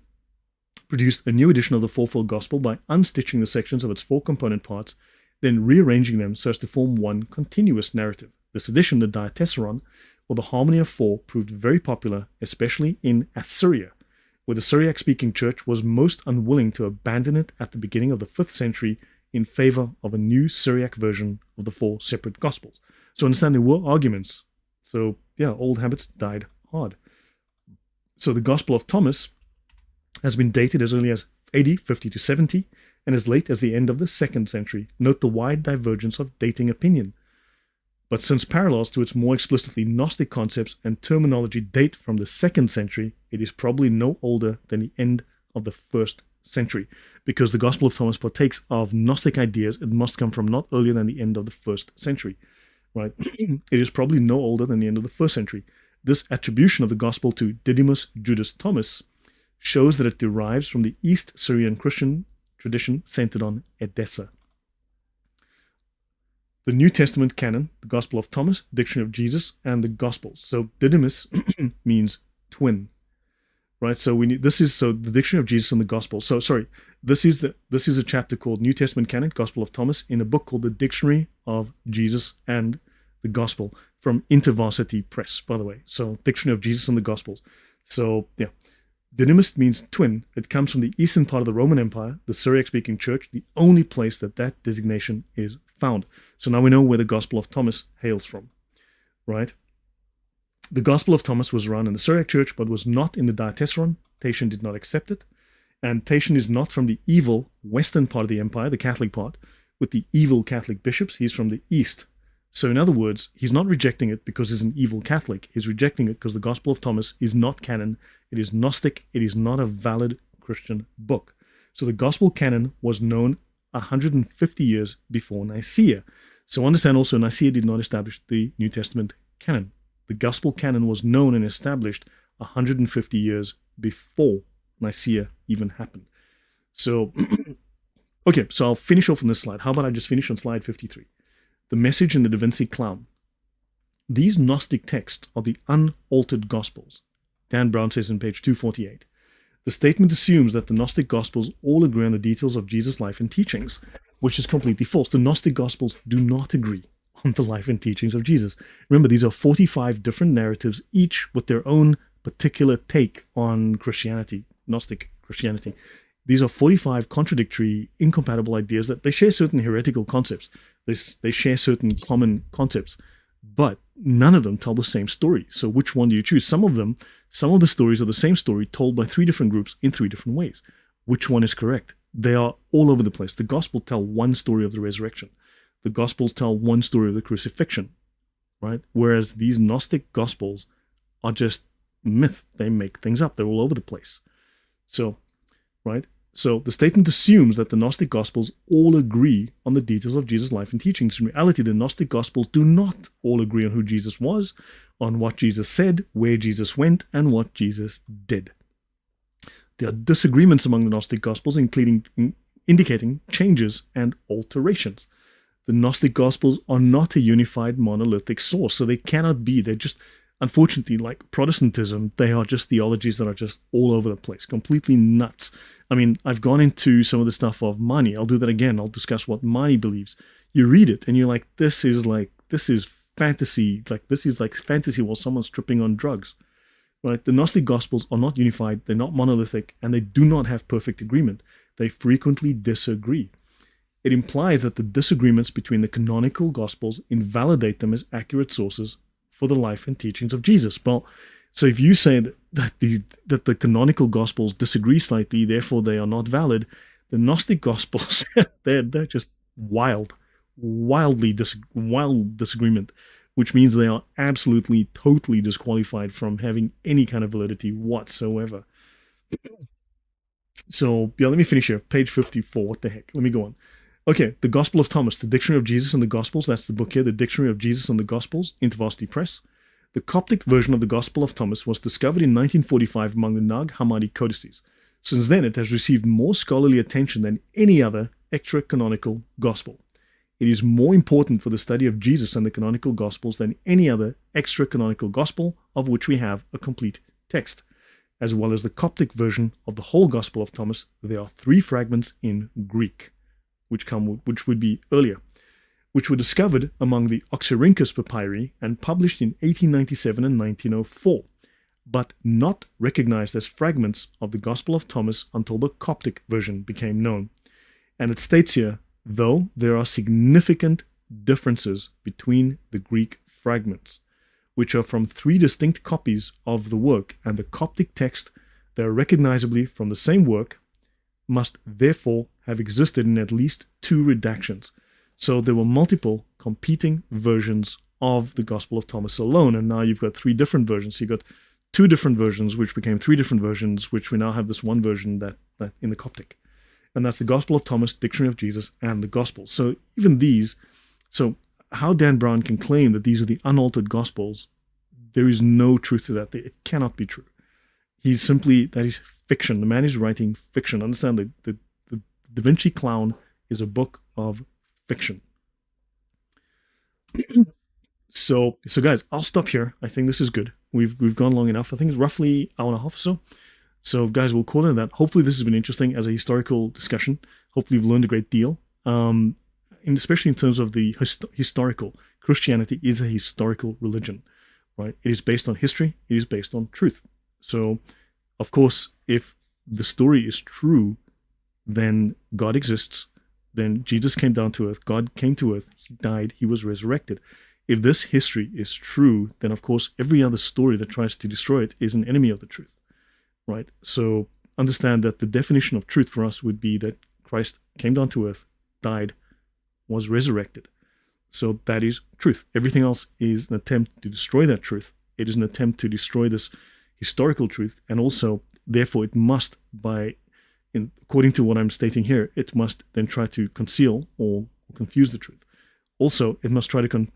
produced a new edition of the Fourfold Gospel by unstitching the sections of its 4 component parts, then rearranging them so as to form one continuous narrative. This edition, the Diatessaron, or the Harmony of Four, proved very popular, especially in Assyria, where the Syriac-speaking church was most unwilling to abandon it at the beginning of the 5th century in favor of a new Syriac version of the 4 separate Gospels. So understand there were arguments. So yeah, old habits died hard. So the Gospel of Thomas has been dated as early as AD 50 to 70 and as late as the end of the 2nd century. Note the wide divergence of dating opinion. But since parallels to its more explicitly Gnostic concepts and terminology date from the 2nd century, it is probably no older than the end of the 1st century. Because the Gospel of Thomas partakes of Gnostic ideas, it must come from not earlier than the end of the 1st century. Right? It is probably no older than the end of the 1st century. This attribution of the Gospel to Didymus Judas Thomas shows that it derives from the East Syrian Christian tradition centered on Edessa. The New Testament canon, the Gospel of Thomas, Dictionary of Jesus, and the Gospels. So Didymus means twin, right? So we need the Dictionary of Jesus and the Gospels. So sorry, this is a chapter called New Testament canon, Gospel of Thomas, in a book called the Dictionary of Jesus and the Gospel from InterVarsity Press, by the way. So Dictionary of Jesus and the Gospels. So yeah. Didymus means twin. It comes from the eastern part of the Roman Empire, the Syriac-speaking church, the only place that designation is found. So now we know where the Gospel of Thomas hails from, right? The Gospel of Thomas was run in the Syriac church, but was not in the Diatessaron. Tatian did not accept it. And Tatian is not from the evil western part of the empire, the Catholic part, with the evil Catholic bishops. He's from the east. So in other words, he's not rejecting it because he's an evil Catholic. He's rejecting it because the Gospel of Thomas is not canon. It is Gnostic. It is not a valid Christian book. So the Gospel canon was known 150 years before Nicaea. So understand also, Nicaea did not establish the New Testament canon. The Gospel canon was known and established 150 years before Nicaea even happened. So, okay, so I'll finish off on this slide. How about I just finish on slide 53? The message in the Da Vinci Clown. These Gnostic texts are the unaltered Gospels. Dan Brown says on page 248. The statement assumes that the Gnostic Gospels all agree on the details of Jesus' life and teachings, which is completely false. The Gnostic Gospels do not agree on the life and teachings of Jesus. Remember, these are 45 different narratives, each with their own particular take on Christianity, Gnostic Christianity. These are 45 contradictory, incompatible ideas that they share certain heretical concepts. They share certain common concepts, but none of them tell the same story. So which one do you choose? Some of the stories are the same story told by 3 different groups in 3 different ways. Which one is correct? They are all over the place. The Gospel tell one story of the resurrection. The Gospels tell one story of the crucifixion, right? Whereas these Gnostic Gospels are just myth. They make things up. They're all over the place. So, right? So the statement assumes that the Gnostic Gospels all agree on the details of Jesus' life and teachings. In reality, the Gnostic Gospels do not all agree on who Jesus was, on what Jesus said, where Jesus went, and what Jesus did. There are disagreements among the Gnostic Gospels, indicating changes and alterations. The Gnostic Gospels are not a unified monolithic source, so they cannot be. They're just, unfortunately, like Protestantism, they are just theologies that are just all over the place, completely nuts. I mean, I've gone into some of the stuff of Mani. I'll do that again. I'll discuss what Mani believes. You read it and you're like, this is fantasy. Like, this is like fantasy while someone's tripping on drugs, right? The Gnostic Gospels are not unified. They're not monolithic, and they do not have perfect agreement. They frequently disagree. It implies that the disagreements between the canonical Gospels invalidate them as accurate sources for the life and teachings of Jesus. Well, so if you say that the canonical Gospels disagree slightly, therefore they are not valid, the Gnostic Gospels, they're just wild disagreement, which means they are absolutely, totally disqualified from having any kind of validity whatsoever. So, yeah, let me finish here. Page 54, what the heck? Let me go on. Okay, the Gospel of Thomas, the Dictionary of Jesus and the Gospels. That's the book here, the Dictionary of Jesus and the Gospels, InterVarsity Press. The Coptic version of the Gospel of Thomas was discovered in 1945 among the Nag Hammadi codices. Since then, it has received more scholarly attention than any other extra-canonical Gospel. It is more important for the study of Jesus and the canonical Gospels than any other extra-canonical Gospel of which we have a complete text. As well as the Coptic version of the whole Gospel of Thomas, there are 3 fragments in Greek, which would be earlier. which were discovered among the Oxyrhynchus papyri and published in 1897 and 1904, but not recognized as fragments of the Gospel of Thomas until the Coptic version became known. And it states here, though there are significant differences between the Greek fragments, which are from 3 distinct copies of the work, and the Coptic text that are recognizably from the same work, must therefore have existed in at least 2 redactions. So there were multiple competing versions of the Gospel of Thomas alone, and now you've got 3 different versions. So you've got 2 different versions, which became 3 different versions, which we now have this one version that in the Coptic. And that's the Gospel of Thomas, Dictionary of Jesus, and the Gospels. So even these, so how Dan Brown can claim that these are the unaltered Gospels, there is no truth to that. It cannot be true. He's simply, that is fiction. The man is writing fiction. Understand that the Da Vinci Clown is a book of fiction. So guys, I'll stop here. I think this is good. We've gone long enough. I think it's roughly an hour and a half or so. So guys, we'll call it that. Hopefully this has been interesting as a historical discussion. Hopefully you've learned a great deal. And especially in terms of the historical. Christianity is a historical religion, right? It is based on history. It is based on truth. So, of course, if the story is true, then God exists. Then Jesus came down to earth. God came to earth. He died. He was resurrected. If this history is true, then of course every other story that tries to destroy it is an enemy of the truth, right? So understand that the definition of truth for us would be that Christ came down to earth, died, was resurrected. So that is truth. Everything else is an attempt to destroy that truth. It is an attempt to destroy this historical truth, and also, therefore, it must, according to what I'm stating here, it must then try to conceal or confuse the truth. Also, it must try to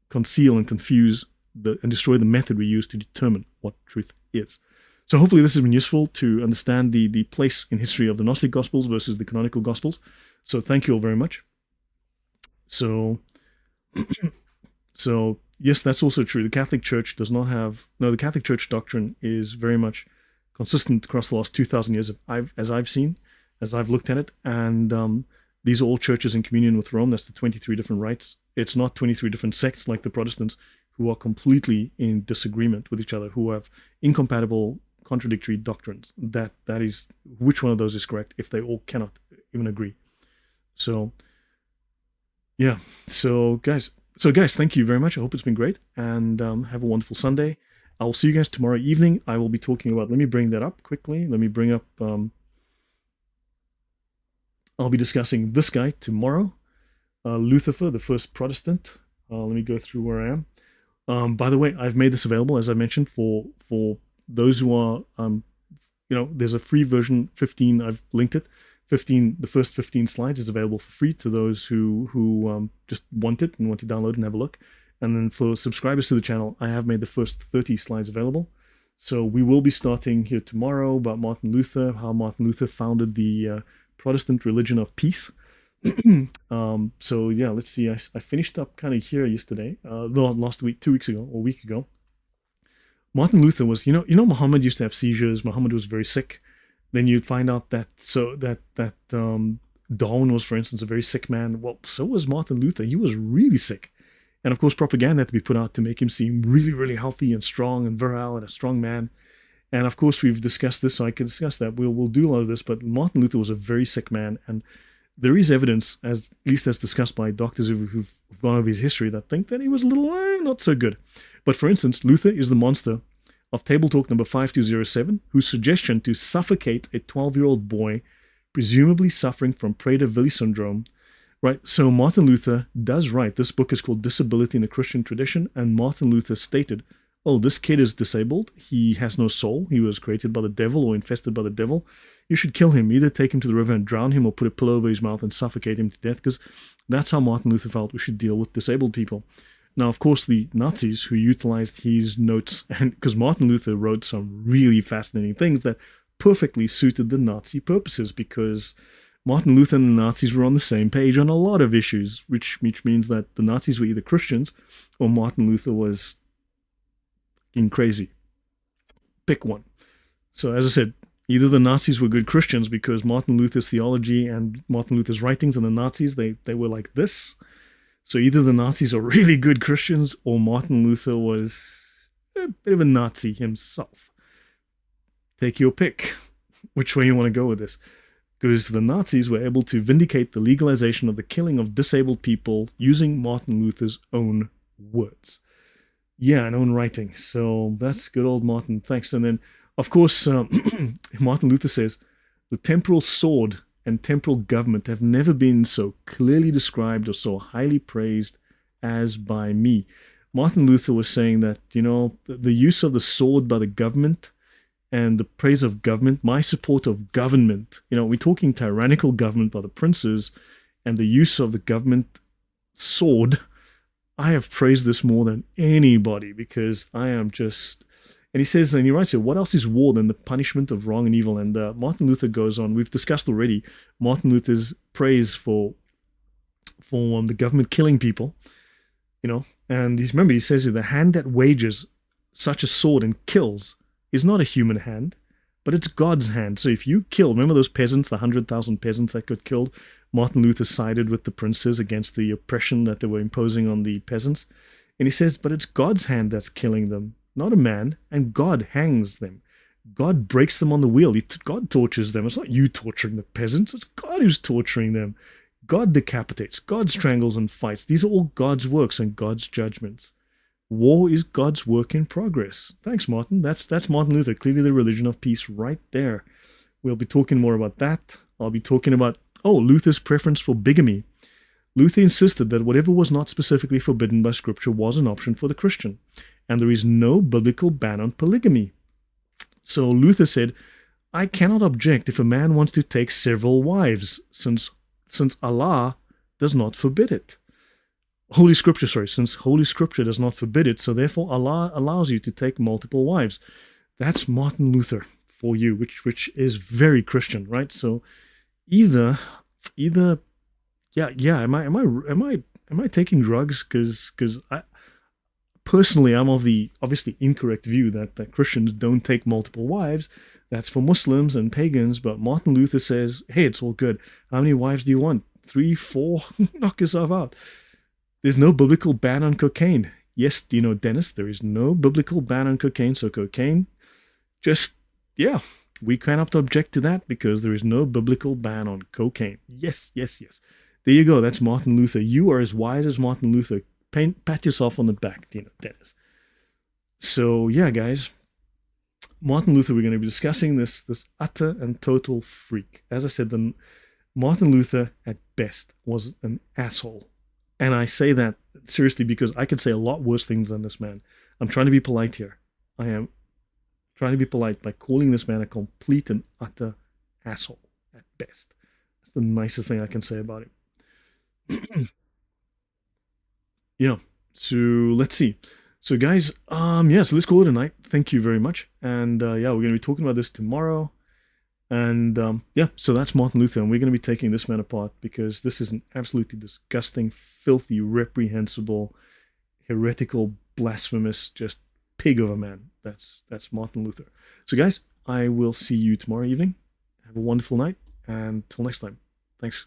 conceal and confuse and destroy the method we use to determine what truth is. So hopefully this has been useful to understand the place in history of the Gnostic Gospels versus the canonical Gospels. So thank you all very much. So yes, that's also true. The Catholic Church does not have... No, the Catholic Church doctrine is very much consistent across the last 2,000 years as I've seen, as I've looked at it. And these are all churches in communion with Rome. That's the 23 different rites. It's not 23 different sects like the Protestants who are completely in disagreement with each other, who have incompatible, contradictory doctrines. That is, which one of those is correct if they all cannot even agree. So, yeah. So guys, thank you very much. I hope it's been great, and have a wonderful Sunday. I'll see you guys tomorrow evening. I will be talking about, let me bring that up quickly. Let me bring up, I'll be discussing this guy tomorrow, Lucifer, the first Protestant. Let me go through where I am. By the way, I've made this available, as I mentioned, for those who are, there's a free version, 15, I've linked it. 15, the first 15 slides is available for free to those who just want it and want to download and have a look. And then for subscribers to the channel, I have made the first 30 slides available. So we will be starting here tomorrow about Martin Luther, how Martin Luther founded the Protestant religion of peace. So yeah, let's see. I finished up kind of here yesterday, last week, 2 weeks ago, or a week ago. Martin Luther was, Muhammad used to have seizures. Muhammad was very sick. Then you'd find out that Darwin was, for instance, a very sick man. Well, so was Martin Luther. He was really sick. And of course, propaganda had to be put out to make him seem really, really healthy and strong and virile and a strong man. And of course, we've discussed this, so I can discuss that. We'll do a lot of this, but Martin Luther was a very sick man. And there is evidence, at least as discussed by doctors who've gone over his history, that think that he was a little not so good. But for instance, Luther is the monster of Table Talk number 5207, whose suggestion to suffocate a 12-year-old boy, presumably suffering from Prader-Willi syndrome, right? So Martin Luther does write. This book is called Disability in the Christian Tradition, and Martin Luther stated, oh, this kid is disabled. He has no soul. He was created by the devil or infested by the devil. You should kill him. Either take him to the river and drown him or put a pillow over his mouth and suffocate him to death, because that's how Martin Luther felt we should deal with disabled people. Now, of course, the Nazis who utilized his notes, and because Martin Luther wrote some really fascinating things that perfectly suited the Nazi purposes, because Martin Luther and the Nazis were on the same page on a lot of issues, which means that the Nazis were either Christians or Martin Luther was fucking crazy. Pick one. So, as I said, either the Nazis were good Christians because Martin Luther's theology and Martin Luther's writings, and the Nazis, they were like this. So either the Nazis are really good Christians, or Martin Luther was a bit of a Nazi himself. Take your pick. Which way you want to go with this? Because the Nazis were able to vindicate the legalization of the killing of disabled people using Martin Luther's own words. Yeah, and own writing. So that's good old Martin. Thanks. And then, of course, Martin Luther says, the temporal sword and temporal government have never been so clearly described or so highly praised as by me. Martin Luther was saying that, the use of the sword by the government and the praise of government, my support of government, we're talking tyrannical government by the princes and the use of the government sword. I have praised this more than anybody because I am just... And he says, and he writes here, what else is war than the punishment of wrong and evil? And Martin Luther goes on, we've discussed already, Martin Luther's praise for the government killing people, and he says here, the hand that wages such a sword and kills is not a human hand, but it's God's hand. So if you kill, remember those peasants, the 100,000 peasants that got killed? Martin Luther sided with the princes against the oppression that they were imposing on the peasants. And he says, but it's God's hand that's killing them, not a man, and God hangs them. God breaks them on the wheel. God tortures them. It's not you torturing the peasants. It's God who's torturing them. God decapitates. God strangles and fights. These are all God's works and God's judgments. War is God's work in progress. Thanks, Martin. That's Martin Luther, clearly the religion of peace right there. We'll be talking more about that. I'll be talking about, Luther's preference for bigamy. Luther insisted that whatever was not specifically forbidden by Scripture was an option for the Christian, and there is no biblical ban on polygamy. So Luther said, I cannot object if a man wants to take several wives, since Allah does not forbid it. Since Holy Scripture does not forbid it, so therefore Allah allows you to take multiple wives. That's Martin Luther for you, which is very Christian, right? So either am I taking drugs? Because I personally, I'm of the obviously incorrect view that Christians don't take multiple wives. That's for Muslims and pagans. But Martin Luther says, hey, it's all good. How many wives do you want? 3, 4? Knock yourself out. There's no biblical ban on cocaine. Yes, Dennis, there is no biblical ban on cocaine. So cocaine, we cannot object to that because there is no biblical ban on cocaine. Yes. There you go. That's Martin Luther. You are as wise as Martin Luther. Pat yourself on the back, Dennis. So, yeah, guys. Martin Luther, we're going to be discussing this utter and total freak. As I said, Martin Luther, at best, was an asshole. And I say that seriously because I could say a lot worse things than this man. I'm trying to be polite here. I am trying to be polite by calling this man a complete and utter asshole, at best. That's the nicest thing I can say about him. Yeah, so let's see. So guys, so let's call it a night. Thank you very much. And we're going to be talking about this tomorrow. And so that's Martin Luther, and we're going to be taking this man apart because this is an absolutely disgusting, filthy, reprehensible, heretical, blasphemous, just pig of a man. That's Martin Luther. So guys, I will see you tomorrow evening. Have a wonderful night, and till next time. Thanks.